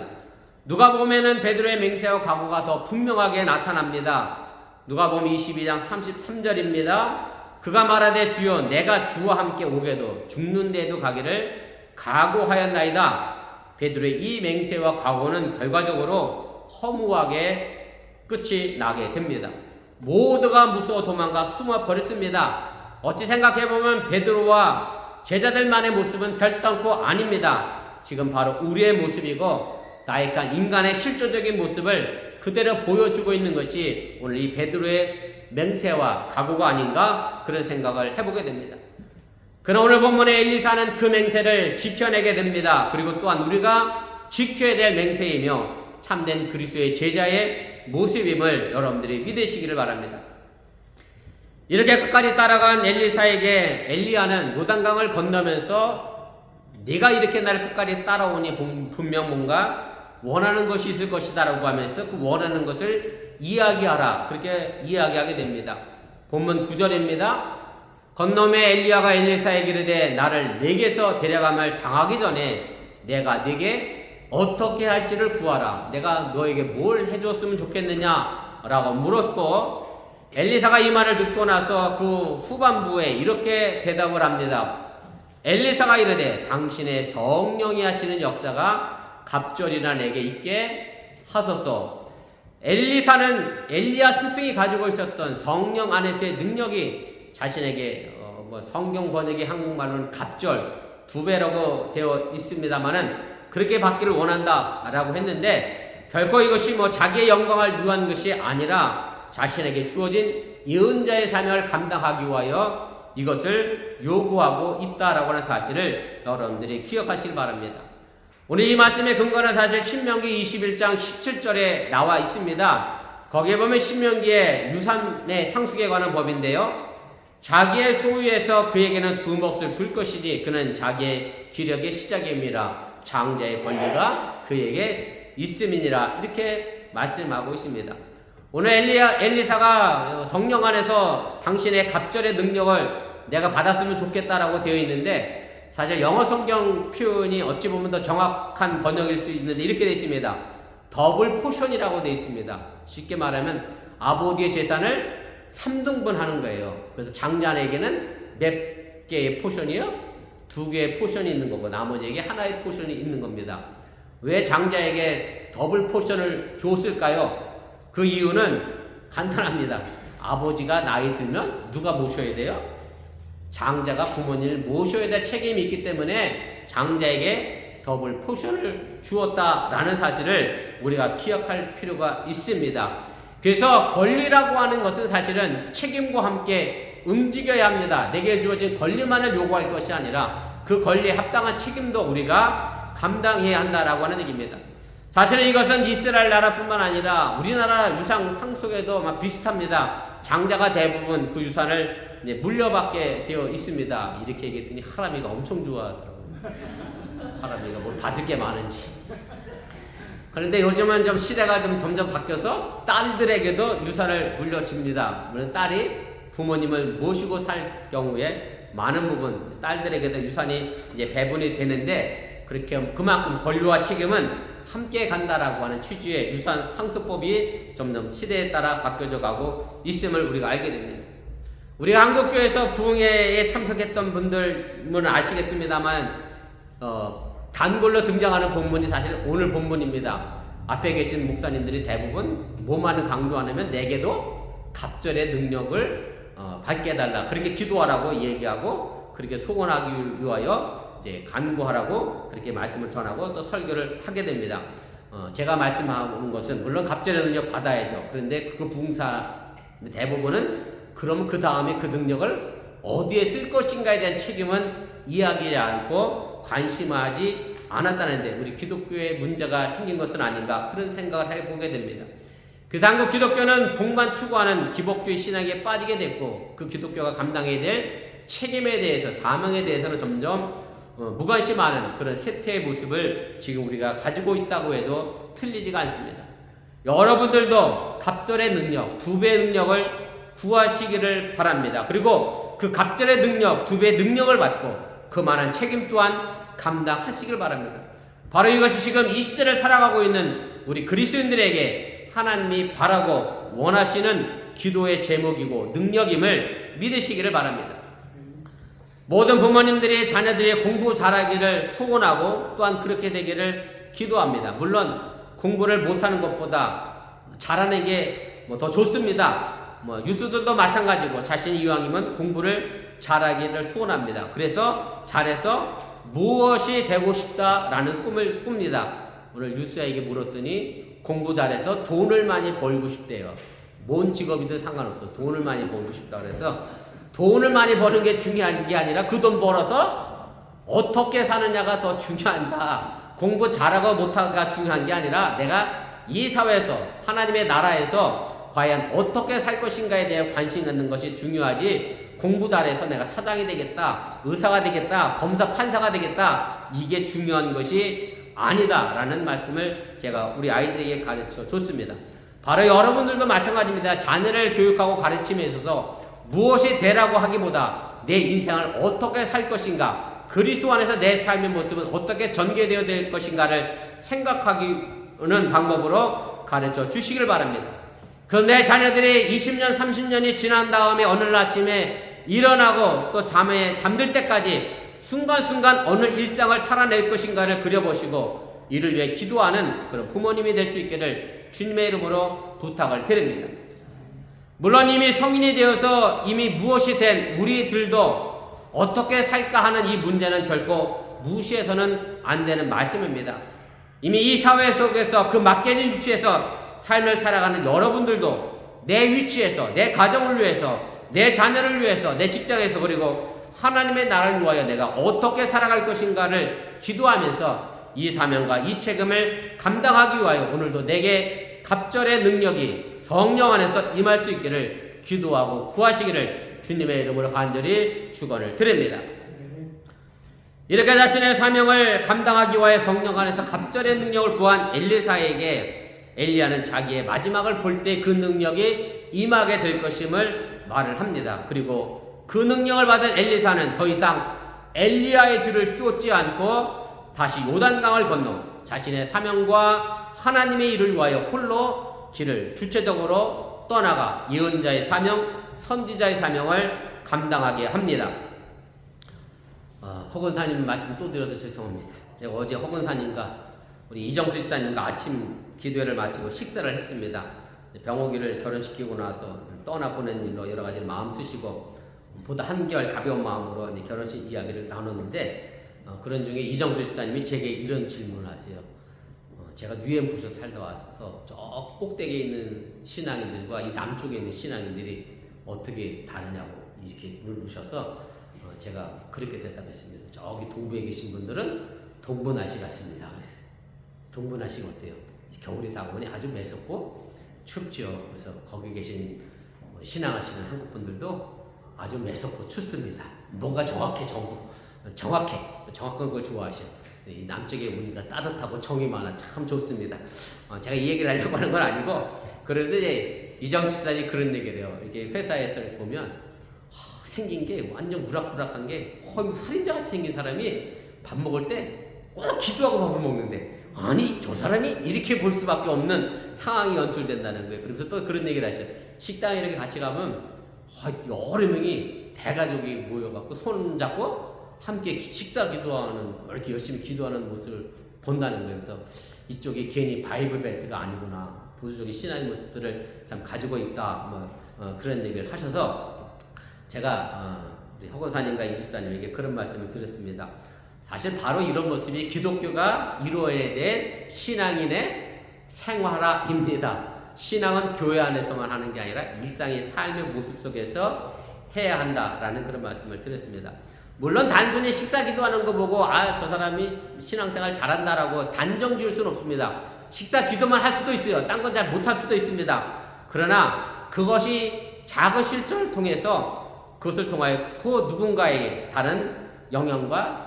누가복음에는 베드로의 맹세와 각오가 더 분명하게 나타납니다. 누가복음 22장 33절입니다. 그가 말하되 주여 내가 주와 함께 오게도 죽는 데도 가기를 각오하였나이다. 베드로의 이 맹세와 각오는 결과적으로 허무하게 끝이 나게 됩니다. 모두가 무서워 도망가 숨어 버렸습니다. 어찌 생각해보면 베드로와 제자들만의 모습은 결단코 아닙니다. 지금 바로 우리의 모습이고 나약한 인간의 실존적인 모습을 그대로 보여주고 있는 것이 오늘 이 베드로의 맹세와 각오가 아닌가, 그런 생각을 해보게 됩니다. 그러나 오늘 본문의 엘리사는 그 맹세를 지켜내게 됩니다. 그리고 또한 우리가 지켜야 될 맹세이며 참된 그리스도의 제자의 모습임을 여러분들이 믿으시기를 바랍니다. 이렇게 끝까지 따라간 엘리사에게 엘리야는 요단강을 건너면서 네가 이렇게 나를 끝까지 따라오니 분명 뭔가 원하는 것이 있을 것이다 라고 하면서 그 원하는 것을 이야기하라, 그렇게 이야기하게 됩니다. 본문 9절입니다. 건너매 엘리야가 엘리사에게 이르되 나를 내게서 데려감을 당하기 전에 내가 네게 어떻게 할지를 구하라. 내가 너에게 뭘 해줬으면 좋겠느냐 라고 물었고, 엘리사가 이 말을 듣고 나서 그 후반부에 이렇게 대답을 합니다. 엘리사가 이르되 당신의 성령이 하시는 역사가 갑절이나 내게 있게 하소서. 엘리사는 엘리야 스승이 가지고 있었던 성령 안에서의 능력이 자신에게 성경 번역이 한국말로는 갑절 2배라고 되어 있습니다만은 그렇게 받기를 원한다라고 했는데, 결코 이것이 자기의 영광을 위한 것이 아니라 자신에게 주어진 예언자의 사명을 감당하기 위하여 이것을 요구하고 있다라고 하는 사실을 여러분들이 기억하시기 바랍니다. 오늘 이 말씀의 근거는 사실 신명기 21장 17절에 나와 있습니다. 거기에 보면 신명기의 유산의 상속에 관한 법인데요. 자기의 소유에서 그에게는 두 몫을 줄 것이니 그는 자기의 기력의 시작임이라 장자의 권리가 그에게 있음이니라 이렇게 말씀하고 있습니다. 오늘 엘리사가 성령 안에서 당신의 갑절의 능력을 내가 받았으면 좋겠다라고 되어 있는데 사실 영어 성경 표현이 어찌 보면 더 정확한 번역일 수 있는데 이렇게 되어 있습니다. 더블 포션이라고 되어 있습니다. 쉽게 말하면 아버지의 재산을 3등분 하는 거예요. 그래서 장자에게는 몇 개의 포션이요? 2개의 포션이 있는 거고 나머지에게 하나의 포션이 있는 겁니다. 왜 장자에게 더블 포션을 줬을까요? 그 이유는 간단합니다. 아버지가 나이 들면 누가 모셔야 돼요? 장자가 부모님을 모셔야 될 책임이 있기 때문에 장자에게 더블 포션을 주었다라는 사실을 우리가 기억할 필요가 있습니다. 그래서 권리라고 하는 것은 사실은 책임과 함께 움직여야 합니다. 내게 주어진 권리만을 요구할 것이 아니라 그 권리에 합당한 책임도 우리가 감당해야 한다라고 하는 얘기입니다. 사실은 이것은 이스라엘 나라뿐만 아니라 우리나라 유산 상속에도 비슷합니다. 장자가 대부분 그 유산을 물려받게 되어 있습니다. 이렇게 얘기했더니 하람이가 엄청 좋아하더라고요. 하람이가 뭘 받을 게 많은지. 그런데 요즘은 좀 시대가 좀 점점 바뀌어서 딸들에게도 유산을 물려줍니다. 물론 딸이 부모님을 모시고 살 경우에 많은 부분 딸들에게도 유산이 이제 배분이 되는데 그렇게 그만큼 권리와 책임은 함께 간다라고 하는 취지의 유산 상속법이 점점 시대에 따라 바뀌어져 가고 있음을 우리가 알게 됩니다. 우리가 한국교회에서 부흥회에 참석했던 분들은 아시겠습니다만 단골로 등장하는 본문이 사실 오늘 본문입니다. 앞에 계신 목사님들이 대부분 뭐만 강조하냐면 내게도 갑절의 능력을 받게 해달라 그렇게 기도하라고 얘기하고 그렇게 소원하기 위하여 이제 간구하라고 그렇게 말씀을 전하고 또 설교를 하게 됩니다. 제가 말씀하는 것은 물론 갑절의 능력 받아야죠. 그런데 그 부흥사 대부분은 그럼 그 다음에 그 능력을 어디에 쓸 것인가에 대한 책임은 이야기하지 않고 관심하지 않았다는데 우리 기독교에 문제가 생긴 것은 아닌가 그런 생각을 해보게 됩니다. 그래서 한국 기독교는 복만 추구하는 기복주의 신앙에 빠지게 됐고 그 기독교가 감당해야 될 책임에 대해서 사명에 대해서는 점점 무관심하는 그런 쇠퇴의 모습을 지금 우리가 가지고 있다고 해도 틀리지가 않습니다. 여러분들도 갑절의 능력, 2배의 능력을 구하시기를 바랍니다. 그리고 그 갑절의 능력, 2배의 능력을 받고 그만한 책임 또한 감당하시길 바랍니다. 바로 이것이 지금 이 시대를 살아가고 있는 우리 그리스도인들에게 하나님이 바라고 원하시는 기도의 제목이고 능력임을 믿으시기를 바랍니다. 모든 부모님들이 자녀들이 공부 잘하기를 소원하고 또한 그렇게 되기를 기도합니다. 물론 공부를 못하는 것보다 잘하는 게 더 좋습니다. 유수들도 마찬가지고 자신이 이왕이면 공부를 잘하기를 소원합니다. 그래서 잘해서 무엇이 되고 싶다라는 꿈을 꿉니다. 오늘 유수에게 물었더니 공부 잘해서 돈을 많이 벌고 싶대요. 뭔 직업이든 상관없어. 돈을 많이 벌고 싶다 그래서 돈을 많이 버는 게 중요한 게 아니라 그 돈 벌어서 어떻게 사느냐가 더 중요하다. 공부 잘하고 못하고가 중요한 게 아니라 내가 이 사회에서 하나님의 나라에서 과연 어떻게 살 것인가에 대해 관심 갖는 것이 중요하지 공부 잘해서 내가 사장이 되겠다, 의사가 되겠다, 검사 판사가 되겠다 이게 중요한 것이 아니다라는 말씀을 제가 우리 아이들에게 가르쳐 줬습니다. 바로 여러분들도 마찬가지입니다. 자녀를 교육하고 가르침에 있어서 무엇이 되라고 하기보다 내 인생을 어떻게 살 것인가 그리스도 안에서 내 삶의 모습은 어떻게 전개되어야 될 것인가를 생각하는 방법으로 가르쳐 주시길 바랍니다. 그런데 자녀들이 20년, 30년이 지난 다음에 어느 날 아침에 일어나고 또 잠들 때까지 순간순간 어느 일상을 살아낼 것인가를 그려보시고 이를 위해 기도하는 그런 부모님이 될 수 있기를 주님의 이름으로 부탁을 드립니다. 물론 이미 성인이 되어서 이미 무엇이 된 우리들도 어떻게 살까 하는 이 문제는 결코 무시해서는 안 되는 말씀입니다. 이미 이 사회 속에서 그 맡겨진 위치에서 삶을 살아가는 여러분들도 내 위치에서 내 가정을 위해서 내 자녀를 위해서, 내 직장에서, 그리고 하나님의 나라를 위하여 내가 어떻게 살아갈 것인가를 기도하면서 이 사명과 이 책임을 감당하기 위하여 오늘도 내게 갑절의 능력이 성령 안에서 임할 수 있기를 기도하고 구하시기를 주님의 이름으로 간절히 축원을 드립니다. 이렇게 자신의 사명을 감당하기 위하여 성령 안에서 갑절의 능력을 구한 엘리사에게 엘리야는 자기의 마지막을 볼 때 그 능력이 임하게 될 것임을 말을 합니다. 그리고 그 능력을 받은 엘리사는 더 이상 엘리야의 뒤를 쫓지 않고 다시 요단강을 건너 자신의 사명과 하나님의 일을 위하여 홀로 길을 주체적으로 떠나가 예언자의 사명, 선지자의 사명을 감당하게 합니다. 허건사님 말씀 또 드려서 죄송합니다. 제가 어제 허건사님과 우리 이정수 집사님과 아침 기도회를 마치고 식사를 했습니다. 병옥이를 결혼시키고 나서 떠나보낸 일로 여러 가지 마음 쓰시고 보다 한결 가벼운 마음으로 결혼식 이야기를 나눴는데 그런 중에 이정수 집사님이 제게 이런 질문을 하세요. 제가 뉴엠부서 살다 와서 저 꼭대기에 있는 신앙인들과 이 남쪽에 있는 신앙인들이 어떻게 다르냐고 이렇게 물으셔서 제가 그렇게 대답했습니다. 저기 동부에 계신 분들은 동부나시 같습니다. 그랬어요. 동부나시가 어때요? 겨울이 다가오니 아주 매섭고 춥죠. 그래서 거기 계신 신앙하시는 한국 분들도 아주 매섭고 춥습니다. 뭔가 정확한 걸 좋아하셔요. 이 남쪽에 오니까 따뜻하고 정이 많아 참 좋습니다. 제가 이 얘기를 하려고 하는 건 아니고 그래도 이제 이정수 사님이 그런 얘기를 해요. 이렇게 회사에서 보면 생긴 게 완전 우락부락한 게 거의 살인자같이 생긴 사람이 밥 먹을 때 꼭 기도하고 밥을 먹는데 아니 저 사람이 이렇게 볼 수밖에 없는 상황이 연출된다는 거예요. 그래서 또 그런 얘기를 하셔요. 식당에 이렇게 같이 가면 여러 명이 대가족이 모여갖고 손 잡고 함께 식사 기도하는 이렇게 열심히 기도하는 모습을 본다는 거예요. 그래서 이쪽이 괜히 바이블 벨트가 아니구나 보수적인 신앙의 모습들을 참 가지고 있다 그런 얘기를 하셔서 제가 우리 허건사님과 이집사님에게 그런 말씀을 드렸습니다. 사실 바로 이런 모습이 기독교가 이루어야 될 신앙인의 생활화입니다. 신앙은 교회 안에서만 하는 게 아니라 일상의 삶의 모습 속에서 해야 한다라는 그런 말씀을 드렸습니다. 물론 단순히 식사 기도하는 거 보고 저 사람이 신앙생활 잘한다라고 단정 지을 수는 없습니다. 식사 기도만 할 수도 있어요. 딴 건 잘 못할 수도 있습니다. 그러나 그것이 작은 실천을 통해서 그것을 통하여 그 누군가에게 다른 영향과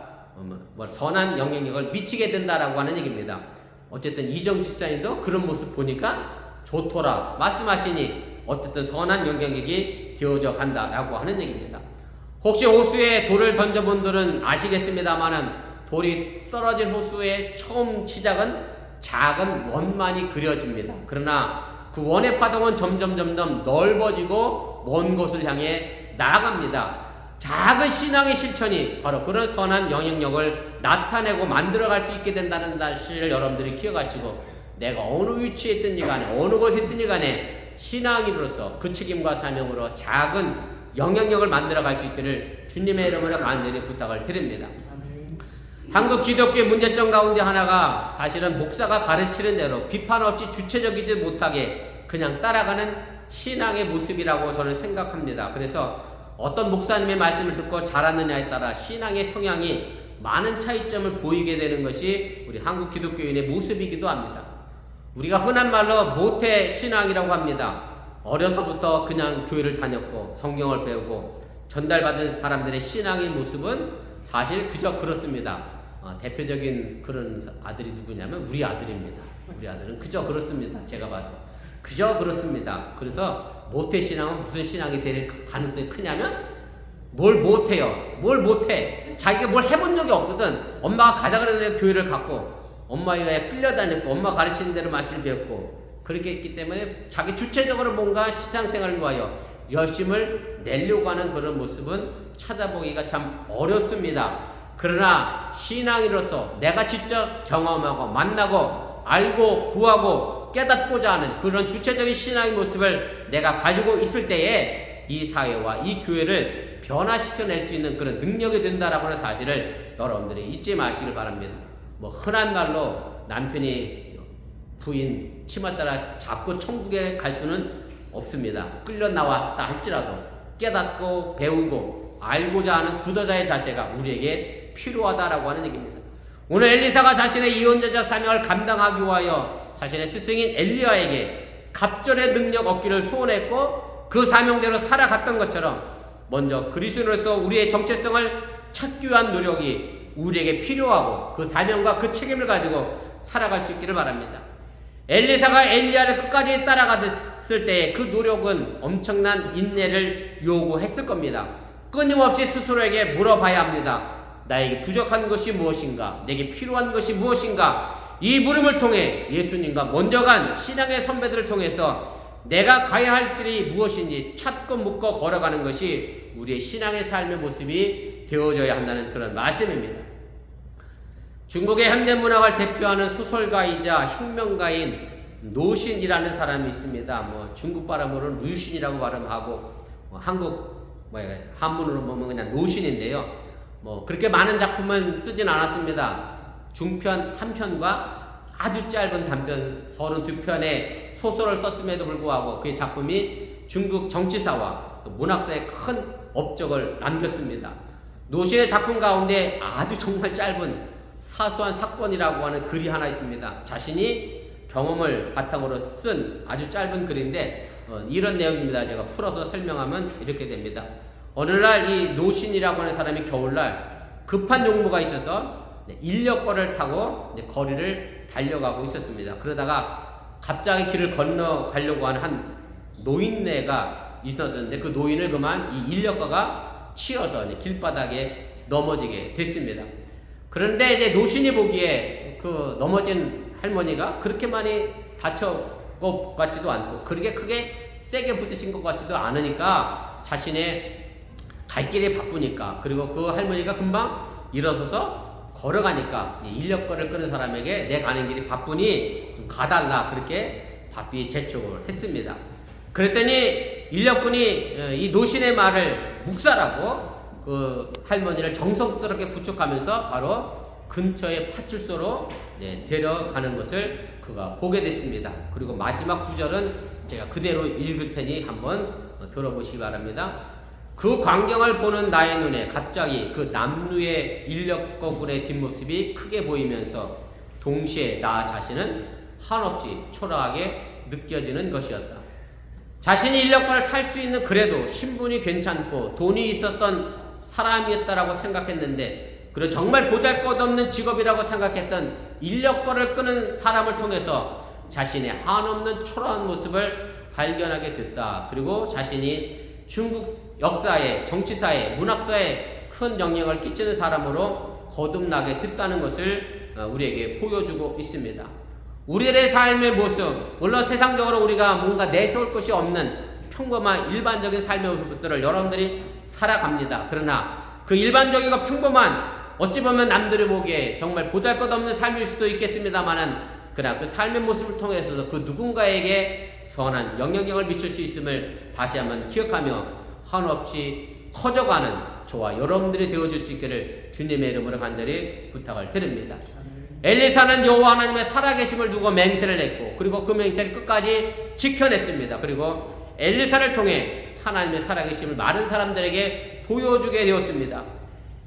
선한 영향력을 미치게 된다라고 하는 얘기입니다. 어쨌든 이정수 집사님도 그런 모습 보니까 좋더라 말씀하시니 어쨌든 선한 영향력이 되어져 간다라고 하는 얘기입니다. 혹시 호수에 돌을 던져본 분들은 아시겠습니다만은 돌이 떨어진 호수의 처음 시작은 작은 원만이 그려집니다. 그러나 그 원의 파동은 점점 넓어지고 먼 곳을 향해 나아갑니다. 작은 신앙의 실천이 바로 그런 선한 영향력을 나타내고 만들어갈 수 있게 된다는 사실을 여러분들이 기억하시고 내가 어느 위치에 있든지 간에 어느 곳에 있든지 간에 신앙인으로서 그 책임과 사명으로 작은 영향력을 만들어갈 수 있기를 주님의 이름으로 간절히 부탁을 드립니다. 한국 기독교의 문제점 가운데 하나가 사실은 목사가 가르치는 대로 비판 없이 주체적이지 못하게 그냥 따라가는 신앙의 모습이라고 저는 생각합니다. 그래서 어떤 목사님의 말씀을 듣고 자랐느냐에 따라 신앙의 성향이 많은 차이점을 보이게 되는 것이 우리 한국 기독교인의 모습이기도 합니다. 우리가 흔한 말로 모태 신앙이라고 합니다. 어려서부터 그냥 교회를 다녔고 성경을 배우고 전달받은 사람들의 신앙의 모습은 사실 그저 그렇습니다. 대표적인 그런 아들이 누구냐면 우리 아들입니다. 우리 아들은 그저 그렇습니다. 제가 봐도 그저 그렇습니다. 그래서 모태신앙은 무슨 신앙이 될 가능성이 크냐면 뭘 못해요. 뭘 못해. 자기가 뭘 해본 적이 없거든. 엄마가 가자 그러는데 교회를 갔고 엄마에 끌려다녔고 엄마 가르치는 대로 마치를 배웠고 그렇게 했기 때문에 자기 주체적으로 뭔가 신앙생활을 위하여 열심을 내려고 하는 그런 모습은 찾아보기가 참 어렵습니다. 그러나 신앙인으로서 내가 직접 경험하고 만나고 알고 구하고 깨닫고자 하는 그런 주체적인 신앙의 모습을 내가 가지고 있을 때에 이 사회와 이 교회를 변화시켜낼 수 있는 그런 능력이 된다라고 하는 사실을 여러분들이 잊지 마시길 바랍니다. 흔한 말로 남편이 부인 치맛자락 잡고 천국에 갈 수는 없습니다. 끌려 나왔다 할지라도 깨닫고 배우고 알고자 하는 구도자의 자세가 우리에게 필요하다라고 하는 얘기입니다. 오늘 엘리사가 자신의 예언자적 사명을 감당하기 위하여 자신의 스승인 엘리야에게 갑절의 능력 얻기를 소원했고 그 사명대로 살아갔던 것처럼 먼저 그리스도인으로서 우리의 정체성을 찾기 위한 노력이 우리에게 필요하고 그 사명과 그 책임을 가지고 살아갈 수 있기를 바랍니다. 엘리사가 엘리야를 끝까지 따라갔을 때 그 노력은 엄청난 인내를 요구했을 겁니다. 끊임없이 스스로에게 물어봐야 합니다. 나에게 부족한 것이 무엇인가? 내게 필요한 것이 무엇인가? 이 물음을 통해 예수님과 먼저 간 신앙의 선배들을 통해서 내가 가야 할 길이 무엇인지 찾고 묻고 걸어가는 것이 우리의 신앙의 삶의 모습이 되어져야 한다는 그런 말씀입니다. 중국의 현대문학을 대표하는 소설가이자 혁명가인 노신이라는 사람이 있습니다. 중국 발음으로는 류신이라고 발음하고 한문으로 보면 그냥 노신인데요. 그렇게 많은 작품은 쓰진 않았습니다. 중편 한 편과 아주 짧은 단편 32편의 소설을 썼음에도 불구하고 그의 작품이 중국 정치사와 문학사에 큰 업적을 남겼습니다. 노신의 작품 가운데 아주 정말 짧은 사소한 사건이라고 하는 글이 하나 있습니다. 자신이 경험을 바탕으로 쓴 아주 짧은 글인데 이런 내용입니다. 제가 풀어서 설명하면 이렇게 됩니다. 어느 날 이 노신이라고 하는 사람이 겨울날 급한 용무가 있어서 인력거를 타고 거리를 달려가고 있었습니다. 그러다가 갑자기 길을 건너가려고 하는 한 노인네가 있었는데 그 노인을 그만 이 인력거가 치여서 길바닥에 넘어지게 됐습니다. 그런데 이제 노신이 보기에 그 넘어진 할머니가 그렇게 많이 다쳐 것 같지도 않고 그렇게 크게 세게 부딪힌 것 같지도 않으니까 자신의 갈 길이 바쁘니까 그리고 그 할머니가 금방 일어서서 걸어가니까 인력거를 끄는 사람에게 내 가는 길이 바쁘니 좀 가달라 그렇게 바삐 재촉을 했습니다. 그랬더니 인력군이 이 노신의 말을 묵살하고 그 할머니를 정성스럽게 부축하면서 바로 근처의 파출소로 데려가는 것을 그가 보게 됐습니다. 그리고 마지막 구절은 제가 그대로 읽을 테니 한번 들어보시기 바랍니다. 그 광경을 보는 나의 눈에 갑자기 그 남루의 인력거군의 뒷모습이 크게 보이면서 동시에 나 자신은 한없이 초라하게 느껴지는 것이었다. 자신이 인력거를 탈 수 있는 그래도 신분이 괜찮고 돈이 있었던 사람이었다라고 생각했는데 그리고 정말 보잘것없는 직업이라고 생각했던 인력거를 끄는 사람을 통해서 자신의 한없는 초라한 모습을 발견하게 됐다. 그리고 자신이 중국 역사에, 정치사에, 문학사에 큰 영향을 끼치는 사람으로 거듭나게 됐다는 것을 우리에게 보여주고 있습니다. 우리의 삶의 모습, 물론 세상적으로 우리가 뭔가 내세울 것이 없는 평범한 일반적인 삶의 모습들을 여러분들이 살아갑니다. 그러나 그 일반적이고 평범한 어찌 보면 남들이 보기에 정말 보잘것없는 삶일 수도 있겠습니다만은 그러나 그 삶의 모습을 통해서도 그 누군가에게 선한 영향력을 미칠 수 있음을 다시 한번 기억하며 한없이 커져가는 저와 여러분들이 되어줄 수 있기를 주님의 이름으로 간절히 부탁을 드립니다. 엘리사는 여호와 하나님의 살아계심을 두고 맹세를 했고 그리고 그 맹세를 끝까지 지켜냈습니다. 그리고 엘리사를 통해 하나님의 살아계심을 많은 사람들에게 보여주게 되었습니다.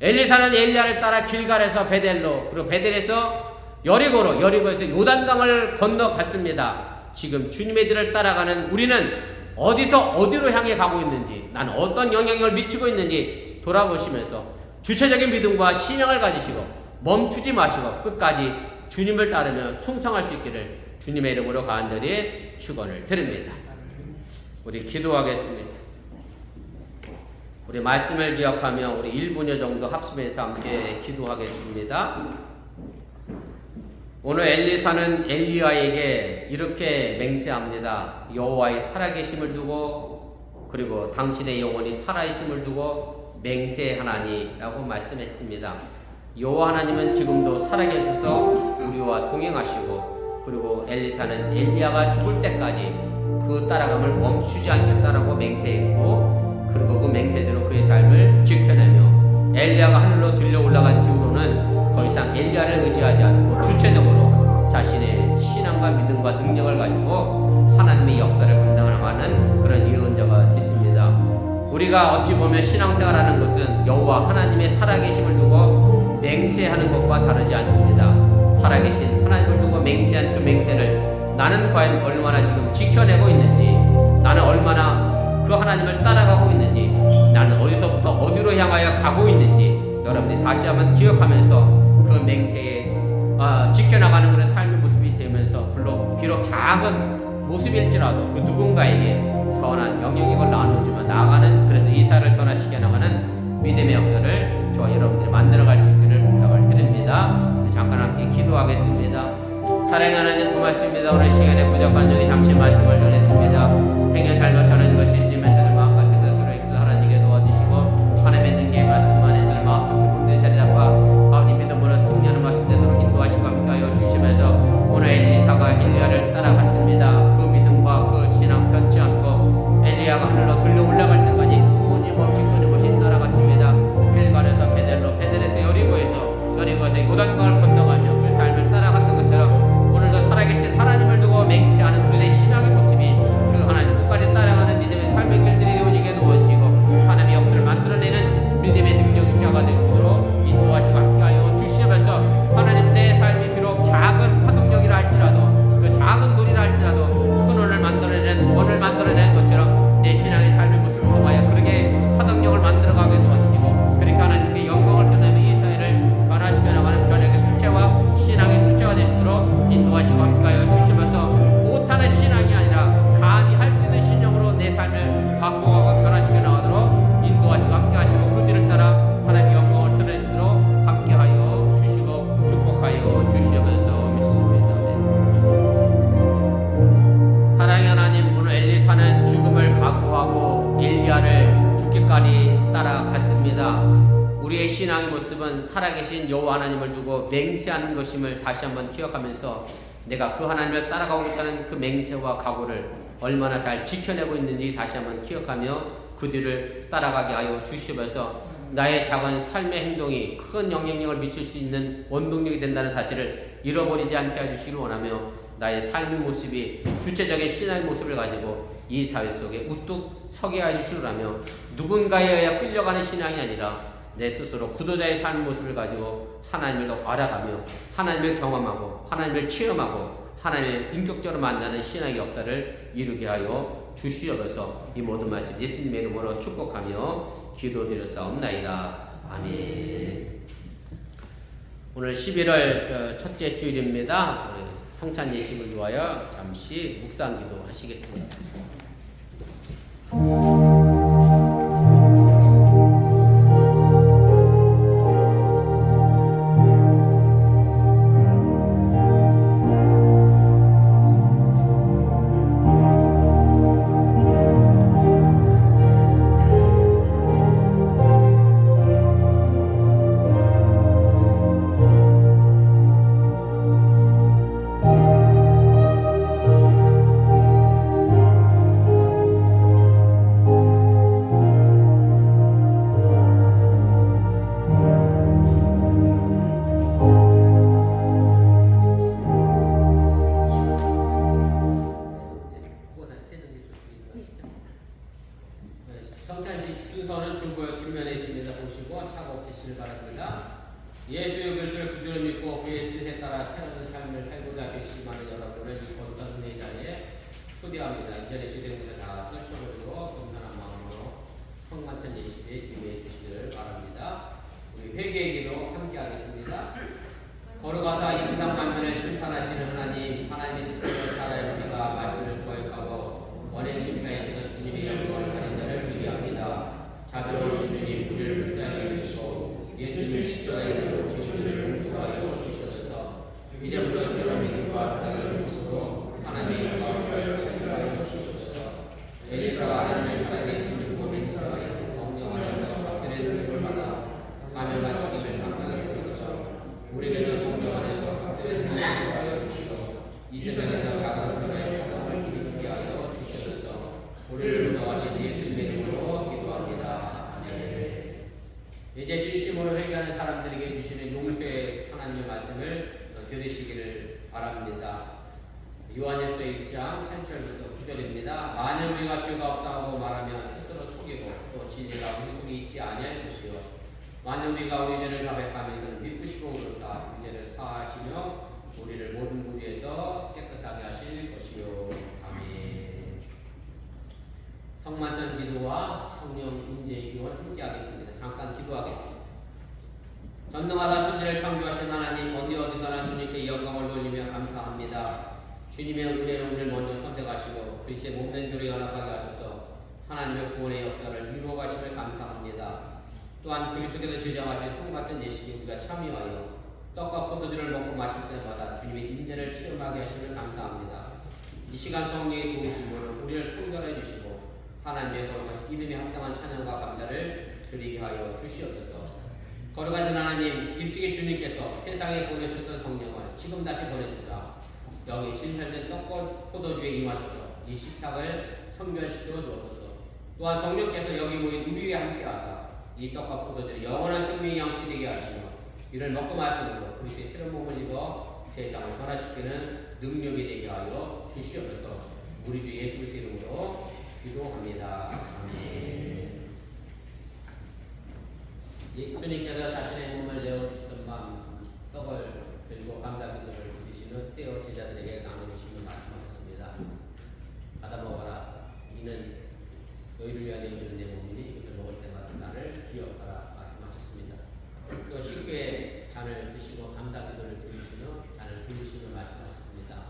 엘리사는 엘리야를 따라 길갈에서 베델로 그리고 베델에서 여리고로 여리고에서 요단강을 건너갔습니다. 지금 주님의 길을 따라가는 우리는 어디서 어디로 향해 가고 있는지 나는 어떤 영향력을 미치고 있는지 돌아보시면서 주체적인 믿음과 신앙을 가지시고 멈추지 마시고 끝까지 주님을 따르며 충성할 수 있기를 주님의 이름으로 간절히 축원을 드립니다. 우리 기도하겠습니다. 우리 말씀을 기억하며 우리 1분여 정도 합심해서 함께 기도하겠습니다. 오늘 엘리사는 엘리야에게 이렇게 맹세합니다. 여호와의 살아계심을 두고 그리고 당신의 영혼이 살아있음을 두고 맹세하나니라고 말씀했습니다. 여호와 하나님은 지금도 살아계셔서 우리와 동행하시고 그리고 엘리사는 엘리야가 죽을 때까지 그 따라감을 멈추지 않겠다라고 맹세했고 그리고 그 맹세대로 그의 삶을 지켜내며 엘리야가 하늘로 들려 올라간 뒤로는 더 이상 엘리야를 의지하지 않고 주체적으로 자신의 신앙과 믿음과 능력을 가지고 하나님의 역사를 감당하는 그런 예언자가 됐습니다. 우리가 어찌 보면 신앙생활하는 것은 여호와 하나님의 살아계심을 두고 맹세하는 것과 다르지 않습니다. 살아계신 하나님을 두고 맹세한 그 맹세를 나는 과연 얼마나 지금 지켜내고 있는지, 나는 얼마나 그 하나님을 따라가고 있는지, 나는 어디서부터 어디로 향하여 가고 있는지 여러분들이 다시 한번 기억하면서 그 맹세에 지켜나가는 그런 삶의 모습이 되면서 비록 작은 모습일지라도 그 누군가에게 선한 영향력을 나누지만 나아가는, 그래서 이사를 변화시켜 나가는 믿음의 역사를 저와 여러분들이 만들어갈 수 있기를 부탁을 드립니다. 우리 잠깐 함께 기도하겠습니다. 사랑하는 하나님 고맙습니다. 오늘 시간에 부족한 여기 잠시 말씀을 전했습니다. 행여 잘못 전하는 것이 있으면 저를 마음과 생각으로 익숙 하나님께 도와주시고 하나님의 능계의 말씀만 해들 마음속에 문제 자리 잡아 아버지 믿음으로 승리하는 말씀 되도록 인도하시고 함께하여 주시면서 오늘 엘리사가 엘리야를 따라갔습니다. 그 믿음과 그 신앙 변치 않고 엘리야가 하늘로 들려 올라갈 때까지 끊임없이 따라갔습니다. 길갈에서 베델에서 여리고에서 요단강을 건너가며 그 삶을 따라갔던 것처럼 오늘도 살아계신 하나님을 두고 맹세하는 그의 신앙의 모습이 그 하나님 끝까지 따라가는 믿음의 삶의 길들이 되어지게 도와주시고 하나님의 역사를 만들어내는 믿음의 능력자가 될 수 있도록 인도하시고 함께하여 주시면서 하나님 내 삶이 비록 작은 파동력이라 할지라도 그 작은 돌이라 할지라도 큰 원을 만들어내는 것처럼 내 신앙의 삶의 모습을 통하여 그렇게 파동력을 만들어가게 도와주시고 그렇게 하나님께 영광을 드러내며 이 사회를 변화시켜 나가는 변혁의 주체와 신앙의 주체가 될 수 있도록 인도하시고 함께하여 주시면서 못하는 신앙이 아니라 감히 할 수 있는 신령으로 내 삶을 바꿔가고 변화시켜 나가도록 인도하시고 함께하시고 그 뒤를 따라 하나님의 영광을 드러내시도록 함께하여 주시고 축복하여 주시면서 믿습니다. 사랑의 하나님, 오늘 엘리사는 죽음을 각오하고 엘리야를 죽기까지 따라갔습니다. 우리의 신앙의 모습은 살아계신 여호와 하나님을 두고 맹세하는 것임을 다시 한번 기억하면서 내가 그 하나님을 따라가고 있다는 그 맹세와 각오를 얼마나 잘 지켜내고 있는지 다시 한번 기억하며 그 뒤를 따라가게 하여 주시면서 나의 작은 삶의 행동이 큰 영향력을 미칠 수 있는 원동력이 된다는 사실을 잃어버리지 않게 해주시길 원하며 나의 삶의 모습이 주체적인 신앙의 모습을 가지고 이 사회 속에 우뚝 서게 해주시라며 누군가에 의해 끌려가는 신앙이 아니라 내 스스로 구도자의 삶의 모습을 가지고 하나님을 더 알아가며 하나님을 경험하고 하나님을 체험하고 하나님을 인격적으로 만나는 신앙의 역사를 이루게 하여 주시옵소서. 이 모든 말씀 예수님의 이름으로 축복하며 기도드렸사옵나이다. 아멘. 오늘 11월 첫째 주일입니다. 성찬 예식을 위하여 잠시 묵상기도 하시겠습니다. 성찬식 순서는 중보역 뒷면에 있습니다. 보시고 착업하시길 바랍니다. 예수의 그리스도를 구주로 믿고 그의 뜻에 따라 새로운 삶을 살고자 결심하는 여러분을 거룩한 은혜의 자리에 초대합니다. 이전에 진행된 다 떨쳐버리고 겸손한 마음으로 성만찬 예식에 임해 주시기를 바랍니다. 우리 회개의 기도 함께 하겠습니다. 거룩하사 이 세상 만민을 심판하시는 하나님, 하나님의 뜻대로 살아야 우리가 말씀을 거역하고 원행 심사에 있는 주님의 영광을 가진 자를 위대합니다. 자비로우신 주님, 우리를 불쌍히 여기시고 예수님의 십자가에서 지시를 용서하여 주시옵소서. 이제부터 새로운 믿음과 다른 모습으로 하나님의 영광을 위하여 생각하여 주시옵소서. 엘리사가 하나님의 살아계신 주고 맹세하여 경영하여 성박들의 능력을 받아 가면과 책임을 감당하게 되소서. 우리에게도 성령 안에서 각자의 능력을 하여 주시고 이 세상에서 작은 변화의 파동을 일으키게 하여 주시옵소서. 우리를 구원하신 예수님의 이름으로 기도합니다. 네. 이제 진심으로 회개하는 사람들에게 주시는 용서의 하나님의 말씀을 들으시기를 바랍니다. 요한일서 1장 8절부터 9절입니다. 만일 우리가 죄가 없다고 말하면 스스로 속이고 또 진리가 우리 속에 있지 아니할 것이요 만일 우리가 우리 죄를 자백하면 그는 믿으시고 그렇다 그 죄를 사하시며 우리를 모든 무리에서 깨끗하게 하실 것이요 아멘. 성만찬 기도와 성령 인재의 기도를 함께 하겠습니다. 잠깐 기도하겠습니다. 전능하사 천지를 창조하신 하나님, 어디 어디서나 주님께 영광을 돌리며 감사합니다. 주님의 은혜로 우리를 먼저 선택하시고 그리스도의 몸된 교를 연합하게 하셔서 하나님의 구원의 역사를 이루어 가심을 감사합니다. 또한 그리스도께서 제정하신 성같은 예식에 우리가 참여하여 떡과 포도주를 먹고 마실 때마다 주님의 인재를 체험하게 하심을 감사합니다. 이 시간 성령의 도우심으로 우리를 성결해 주시고 하나님의 거룩하신 이름에 합당한 찬양과 감사를 드리게 하여 주시옵소서. 거룩하신 하나님, 일찍이 주님께서 세상에 보내주신 성령을 지금 다시 보내주사 여기 진설된 떡과 포도주에 임하셔서 이 식탁을 성결시켜 주옵소서. 또한 성령께서 여기 모인 우리 위에 함께하사 이 떡과 포도주를 영원한 생명의 양식이 되게 하시며 이를 먹고 마시므로 그리스도의 새로운 몸을 입어 세상을 변화시키는 능력이 되게 하여 주시옵소서. 우리 주 예수 그리스도의 이름으로 기도합니다. 아멘. 예수님께서 자신의 몸을 내어주시던 밤 떡을 들고 감사 기도를 드리신 후 떼어 제자들에게 나눠주시며 말씀하셨습니다. 받아 먹어라. 이는 너희를 위하여 내어주는 내 몸이니 이것을 먹을 때마다 나를 기억하라 말씀하셨습니다. 또 쉽게 잔을 드시고 감사 기도를 드리신 후 잔을 들으시며 말씀하셨습니다.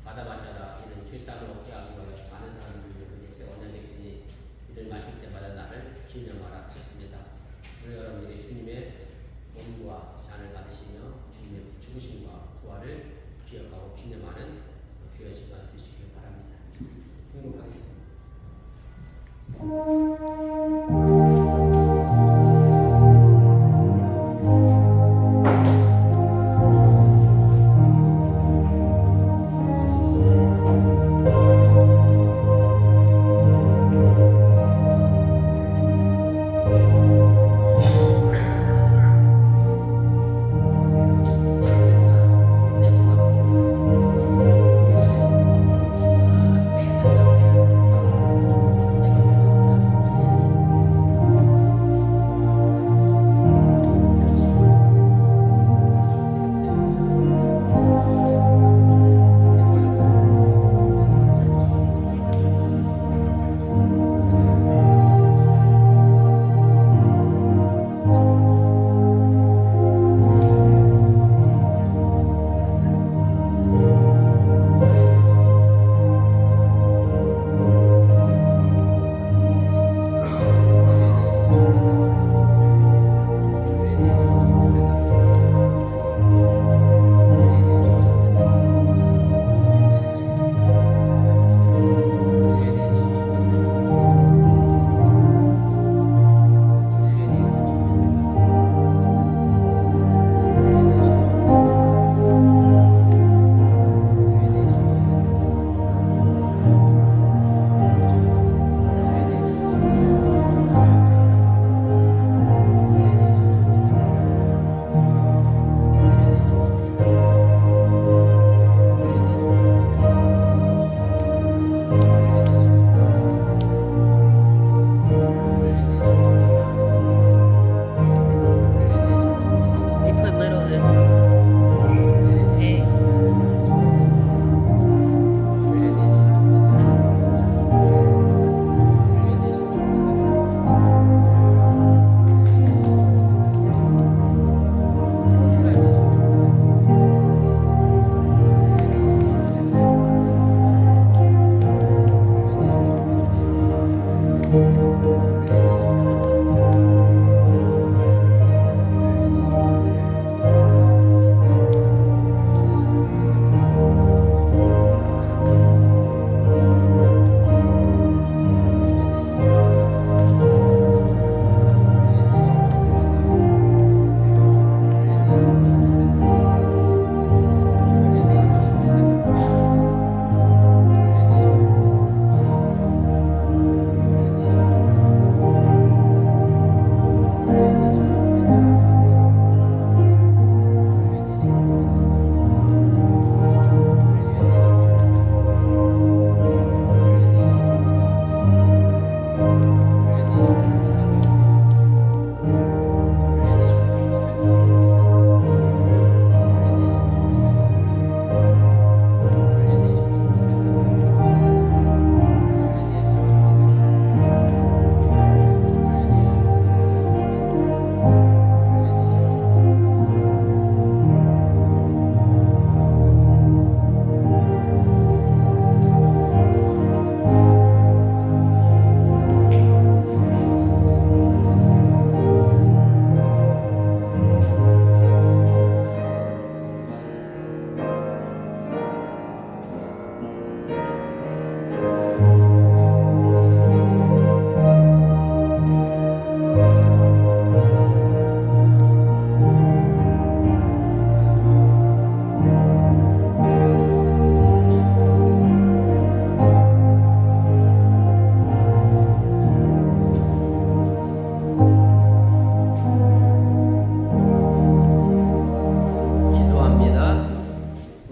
받아 마셔라. 이는 죄상을 얻게 하기 위하여 많은 사람들을 위해 언약의 끈이 이를 마실 때마다 나를 기념하라 하셨습니다. 우리 여러분들이 주님의 몸과 잔을 받으시며 주님의 죽으심과 부활을 기억하고 기념하는 귀한 시간 되시길 바랍니다. 궁금하겠습니다.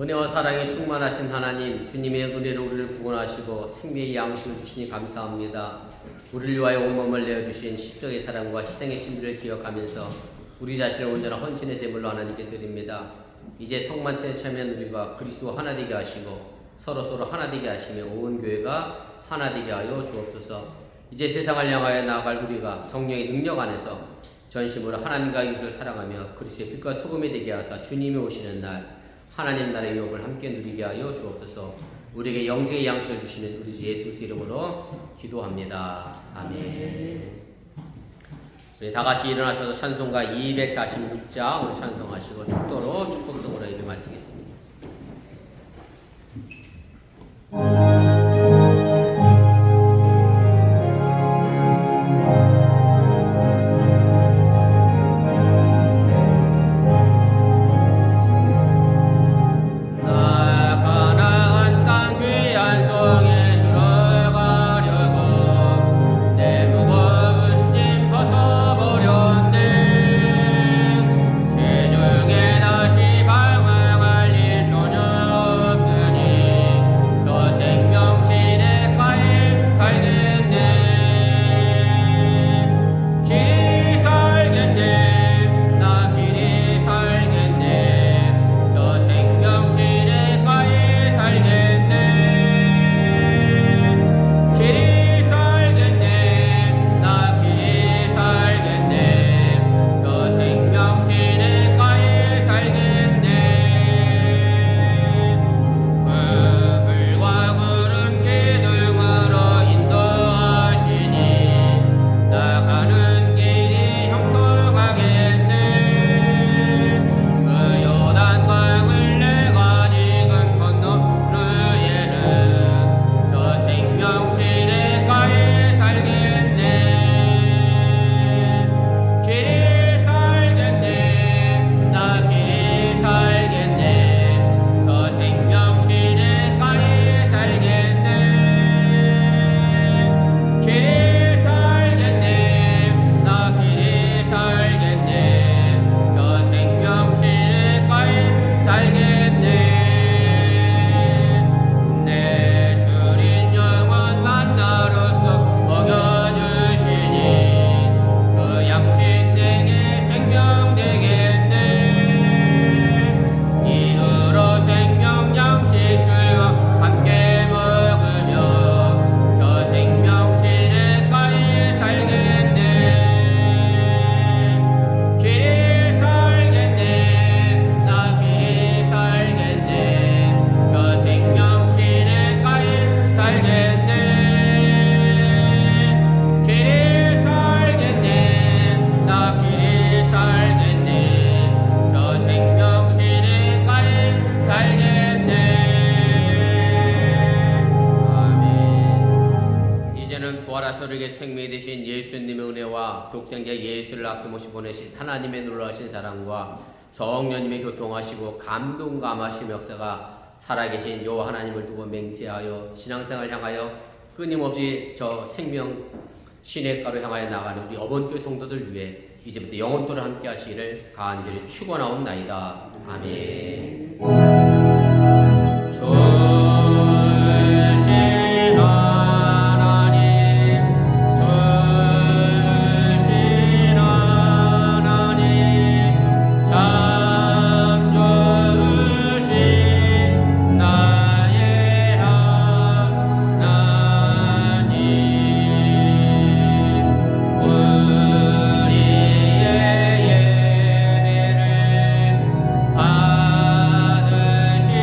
은혜와 사랑이 충만하신 하나님, 주님의 은혜로 우리를 구원하시고 생명의 양식을 주시니 감사합니다. 우리를 위하여 온몸을 내어주신 십자가의 사랑과 희생의 신비를 기억하면서 우리 자신을 온전한 헌신의 제물로 하나님께 드립니다. 이제 성만찬에 참여한 우리가 그리스도와 하나 되게 하시고 서로 하나 되게 하시며 온 교회가 하나 되게 하여 주옵소서. 이제 세상을 향하여 나아갈 우리가 성령의 능력 안에서 전심으로 하나님과 이웃을 사랑하며 그리스도의 빛과 소금이 되게 하사 주님이 오시는 날 하나님 나라의 유업을 함께 누리게 하여 주옵소서. 우리에게 영생의 양식을 주시는 우리 주 예수 이름으로 기도합니다. 아멘. 우리 다 같이 일어나셔서 찬송가 246장 우리 찬송하시고 축도로 축복성으로 예배 마치겠습니다. 생명이 되신 예수님의 은혜와 독생자 예수를 아낌없이 보내신 하나님의 놀라우신 사랑과 성령님의 교통하시고 감동감하신 역사가 살아계신 여호와 하나님을 두고 맹세하여 신앙생활 향하여 끊임없이 저 생명 시냇가로 향하여 나가는 우리 어번교회 성도들 위해 이제부터 영원토록 함께 하시기를 간절히 축원하옵나이다. 아멘. 받으시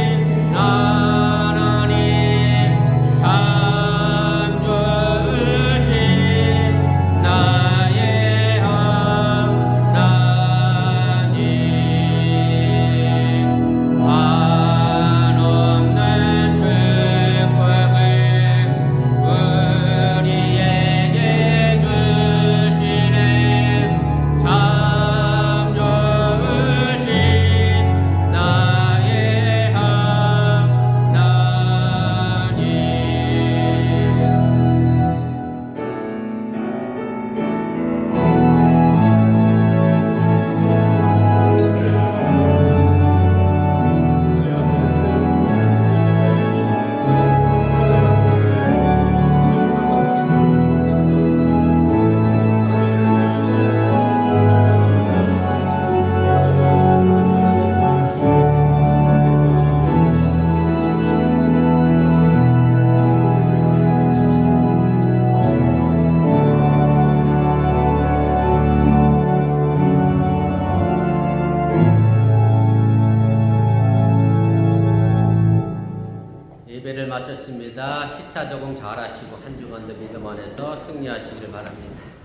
수고하셨습니다. 시차 적응 잘하시고 한 주간도 믿음 안에서 승리하시기를 바랍니다.